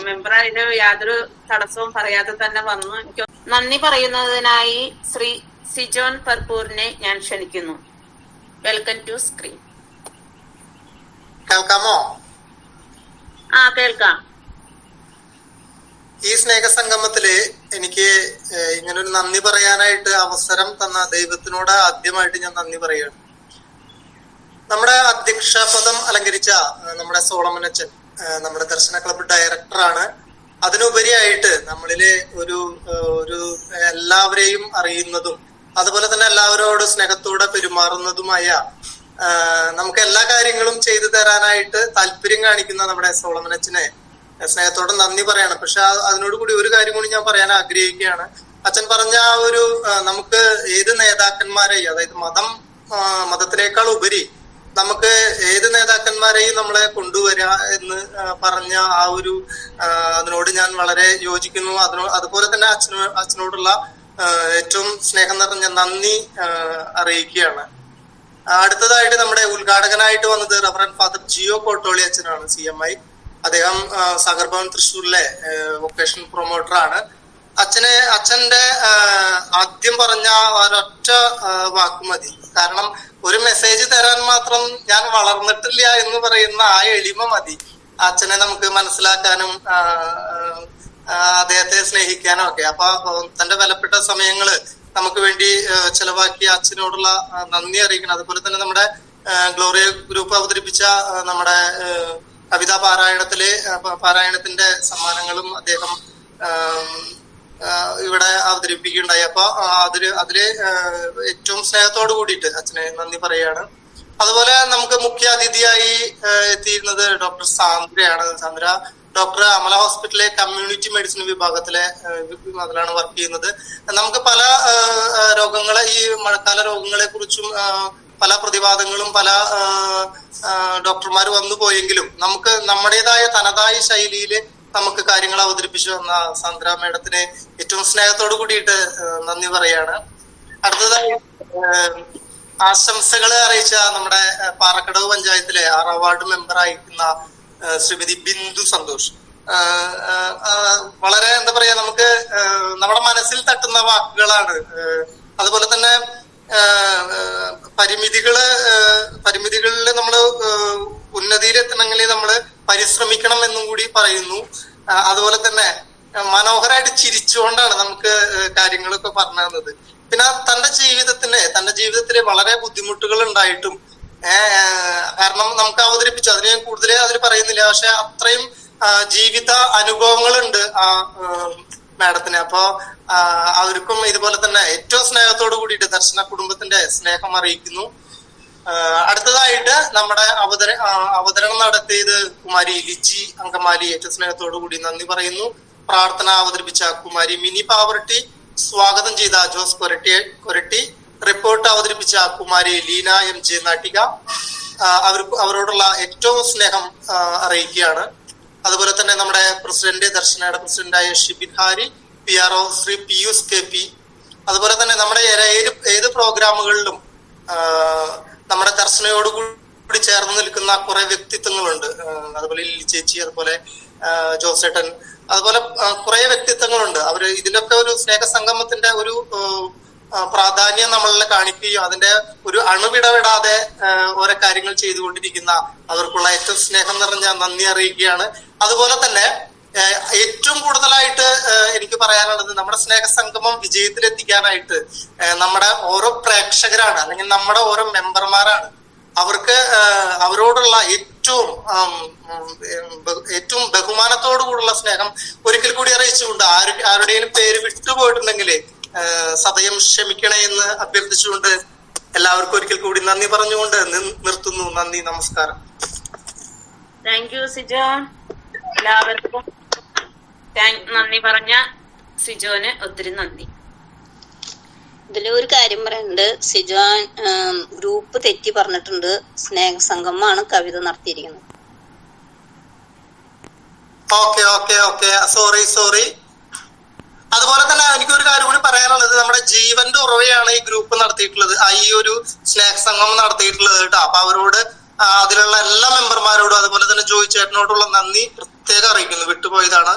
മെമ്പർ അതിന് യാതൊരു തടസ്സവും പറയാതെ തന്നെ വന്നു. എനിക്ക് നന്ദി പറയുന്നതിനായി ശ്രീ സിജോൻ പർപൂറിനെ ഞാൻ ക്ഷണിക്കുന്നു. Welcome to screen. കേൾക്കാമോ? കേൾക്കാം. ഈ സ്നേഹസംഗമത്തില് എനിക്ക് ഇങ്ങനൊരു നന്ദി പറയാനായിട്ട് അവസരം തന്ന ദൈവത്തിനോട് ആദ്യമായിട്ട് ഞാൻ നന്ദി പറയുകയാണ്. നമ്മുടെ അധ്യക്ഷ പദം അലങ്കരിച്ച നമ്മുടെ സോളമൻ അച്ഛൻ നമ്മുടെ ദർശന ക്ലബ്ബ് ഡയറക്ടറാണ്. അതിനുപരിയായിട്ട് നമ്മളിലെ ഒരു എല്ലാവരെയും അറിയുന്നതും അതുപോലെ തന്നെ എല്ലാവരോട് സ്നേഹത്തോടെ പെരുമാറുന്നതുമായ, നമുക്ക് എല്ലാ കാര്യങ്ങളും ചെയ്തു തരാനായിട്ട് താല്പര്യം കാണിക്കുന്ന നമ്മുടെ സോളമൻ അച്ഛനെ സ്നേഹത്തോടെ നന്ദി പറയാണ്. പക്ഷെ അതിനോട് കൂടി ഒരു കാര്യം കൂടി ഞാൻ പറയാൻ ആഗ്രഹിക്കുകയാണ്. അച്ഛൻ പറഞ്ഞ ആ ഒരു, നമുക്ക് ഏത് നേതാക്കന്മാരെയും, അതായത് മതത്തിനേക്കാൾ ഉപരി നമുക്ക് ഏത് നേതാക്കന്മാരെയും നമ്മളെ കൊണ്ടുവരിക എന്ന് പറഞ്ഞ ആ ഒരു അതിനോട് ഞാൻ വളരെ യോജിക്കുന്നു. അതുപോലെ തന്നെ അച്ഛനോടുള്ള ഏറ്റവും സ്നേഹം നിറഞ്ഞ നന്ദി അറിയിക്കുകയാണ്. അടുത്തതായിട്ട് നമ്മുടെ ഉദ്ഘാടകനായിട്ട് വന്നത് റവറന്റ് ഫാദർ ജിയോ കോട്ടോളി അച്ഛനാണ്, CMI. അദ്ദേഹം സാഗർ ഭവൻ തൃശ്ശൂരിലെ വൊക്കേഷണൽ പ്രൊമോട്ടറാണ്. അച്ഛന്റെ ആദ്യം പറഞ്ഞ ഒരൊറ്റ വാക്ക് മതി. കാരണം ഒരു മെസ്സേജ് തരാൻ മാത്രം ഞാൻ വളർന്നിട്ടില്ല എന്ന് പറയുന്ന ആ എളിമ മതി അച്ഛനെ നമുക്ക് മനസ്സിലാക്കാനും അദ്ദേഹത്തെ സ്നേഹിക്കാനും ഒക്കെ. അപ്പൊ തന്റെ വിലപ്പെട്ട സമയങ്ങള് നമുക്ക് വേണ്ടി ചെലവാക്കിയ അച്ഛനോടുള്ള നന്ദി അറിയിക്കണം. അതുപോലെ തന്നെ നമ്മുടെ ഗ്ലോറിയ ഗ്രൂപ്പ് അവതരിപ്പിച്ച നമ്മുടെ കവിതാ പാരായണത്തിന്റെ സമ്മാനങ്ങളും അദ്ദേഹം ഇവിടെ അവതരിപ്പിക്കുകയുണ്ടായി. അപ്പൊ അതില് ഏറ്റവും സ്നേഹത്തോട് കൂടിയിട്ട് അച്ഛനെ നന്ദി പറയാണ്. അതുപോലെ നമുക്ക് മുഖ്യ അതിഥിയായി എത്തിയിരുന്നത് ഡോക്ടർ സാന്ദ്രയാണ്. സാന്ദ്ര ഡോക്ടർ അമല ഹോസ്പിറ്റലിലെ കമ്മ്യൂണിറ്റി മെഡിസിൻ അതിലാണ് വർക്ക് ചെയ്യുന്നത്. നമുക്ക് പല രോഗങ്ങളെ, ഈ മഴക്കാല രോഗങ്ങളെ കുറിച്ചും പല പ്രതിവാദങ്ങളും പല ഡോക്ടർമാർ വന്നു പോയെങ്കിലും നമുക്ക് നമ്മുടേതായ തനതായ ശൈലിയിൽ നമുക്ക് കാര്യങ്ങൾ അവതരിപ്പിച്ചു വന്ന സാന്ദ്ര മേഡത്തിന് ഏറ്റവും സ്നേഹത്തോടു കൂടിയിട്ട് നന്ദി പറയാണ്. അടുത്തതായി ആശംസകളെ അറിയിച്ച നമ്മുടെ പാറക്കടവ് പഞ്ചായത്തിലെ 6ാം വാർഡ് മെമ്പർ ആയിരിക്കുന്ന ശ്രീമതി ബിന്ദു സന്തോഷ്. വളരെ എന്താ പറയാ, നമുക്ക് നമ്മുടെ മനസ്സിൽ തട്ടുന്ന വാക്കുകളാണ്. അതുപോലെ തന്നെ പരിമിതികളിൽ നമ്മൾ ഉന്നതിയിലെത്തണമെങ്കിൽ നമ്മൾ പരിശ്രമിക്കണം എന്നും കൂടി പറയുന്നു. അതുപോലെ തന്നെ മനോഹരമായിട്ട് ചിരിച്ചുകൊണ്ടാണ് നമുക്ക് കാര്യങ്ങളൊക്കെ പറഞ്ഞു തന്നത്. പിന്നെ തന്റെ ജീവിതത്തില് വളരെ ബുദ്ധിമുട്ടുകൾ ഉണ്ടായിട്ടും കാരണം നമുക്ക് അവതരിപ്പിച്ചു, അതിന് ഞാൻ കൂടുതൽ അതിൽ പറയുന്നില്ല, പക്ഷെ അത്രയും ജീവിത അനുഭവങ്ങളുണ്ട് ആ മാഡത്തിന്. അപ്പോ അവർക്കും ഇതുപോലെ തന്നെ ഏറ്റവും സ്നേഹത്തോടു കൂടിയിട്ട് ദർശന കുടുംബത്തിന്റെ സ്നേഹം അറിയിക്കുന്നു. അടുത്തതായിട്ട് നമ്മുടെ അവതരണം നടത്തിയത് കുമാരി ലിജി അങ്കമാലി, ഏറ്റവും സ്നേഹത്തോടു കൂടി നന്ദി പറയുന്നു. പ്രാർത്ഥന അവതരിപ്പിച്ച കുമാരി മിനി പാവർട്ടി, സ്വാഗതം ചെയ്ത ജോസ് കൊരട്ടി, റിപ്പോർട്ട് അവതരിപ്പിച്ച കുമാരി ലീന MJ നാട്ടിക, അവരോടുള്ള ഏറ്റവും സ്നേഹം അറിയിക്കുകയാണ്. അതുപോലെ തന്നെ നമ്മുടെ ദർശനയുടെ പ്രസിഡന്റായ Shibin Harry, PRO Shri Pius KP, അതുപോലെ തന്നെ നമ്മുടെ ഏത് പ്രോഗ്രാമുകളിലും നമ്മുടെ ദർശനയോടുകൂടി ചേർന്ന് നിൽക്കുന്ന കുറെ വ്യക്തിത്വങ്ങളുണ്ട്. അതുപോലെ ലില്ലി ചേച്ചി, അതുപോലെ ജോസേട്ടൻ, അതുപോലെ കുറെ വ്യക്തിത്വങ്ങളുണ്ട്. അവര് ഇതിലൊക്കെ ഒരു സ്നേഹ സംഗമത്തിന്റെ ഒരു പ്രാധാന്യം നമ്മളിൽ കാണിക്കുകയും അതിന്റെ ഒരു അണുവിടവിടാതെ ഓരോ കാര്യങ്ങൾ ചെയ്തുകൊണ്ടിരിക്കുന്ന അവർക്കുള്ള ഏറ്റവും സ്നേഹം നിറഞ്ഞ നന്ദി അറിയിക്കുകയാണ്. അതുപോലെ തന്നെ ഏറ്റവും കൂടുതലായിട്ട് എനിക്ക് പറയാനുള്ളത് നമ്മുടെ സ്നേഹ സംഗമം വിജയത്തിലെത്തിക്കാനായിട്ട് നമ്മുടെ ഓരോ പ്രേക്ഷകരാണ്, അല്ലെങ്കിൽ നമ്മുടെ ഓരോ മെമ്പർമാരാണ്. അവരോടുള്ള ഏറ്റവും ബഹുമാനത്തോടു കൂടിയുള്ള സ്നേഹം ഒരിക്കൽ കൂടി അറിയിച്ചുകൊണ്ട് ആരുടെയും പേര് വിട്ടുപോയിട്ടുണ്ടെങ്കിൽ സദയം ക്ഷമിക്കണേ എന്ന് അഭ്യർത്ഥിച്ചുകൊണ്ട് എല്ലാവർക്കും ഒരിക്കൽ കൂടി നന്ദി പറഞ്ഞുകൊണ്ട് നിർത്തുന്നു. നന്ദി, നമസ്കാരം. Thank you Sijon. എല്ലാവർക്കും നന്ദി പറഞ്ഞ സിജോന് ഒത്തിരി നന്ദി. ഇതില് ഒരു കാര്യം പറയുന്നുണ്ട്, സിജോൻ ഗ്രൂപ്പ് തെറ്റി പറഞ്ഞിട്ടുണ്ട്. സ്നേഹസംഗമാണ് കവിത നടത്തിയിരിക്കുന്നത്. Okay sorry. അതുപോലെ തന്നെ എനിക്കൊരു കാര്യം കൂടി പറയാനുള്ളത്, നമ്മുടെ ജീവന്റെ ഉറവയാണ് ഈ ഗ്രൂപ്പ് നടത്തിയിട്ടുള്ളത്, ഈ ഒരു സ്നേഹ സംഗമം നടത്തിയിട്ടുള്ളത് കേട്ടോ. അപ്പൊ അവരോട് അതിലുള്ള എല്ലാ മെമ്പർമാരോടും അതുപോലെ തന്നെ ജോയി ചേട്ടനോടുള്ള നന്ദി പ്രത്യേകം അറിയിക്കുന്നു. വിട്ടുപോയതാണ്.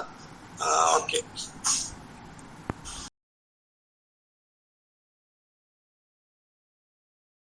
ഓക്കെ.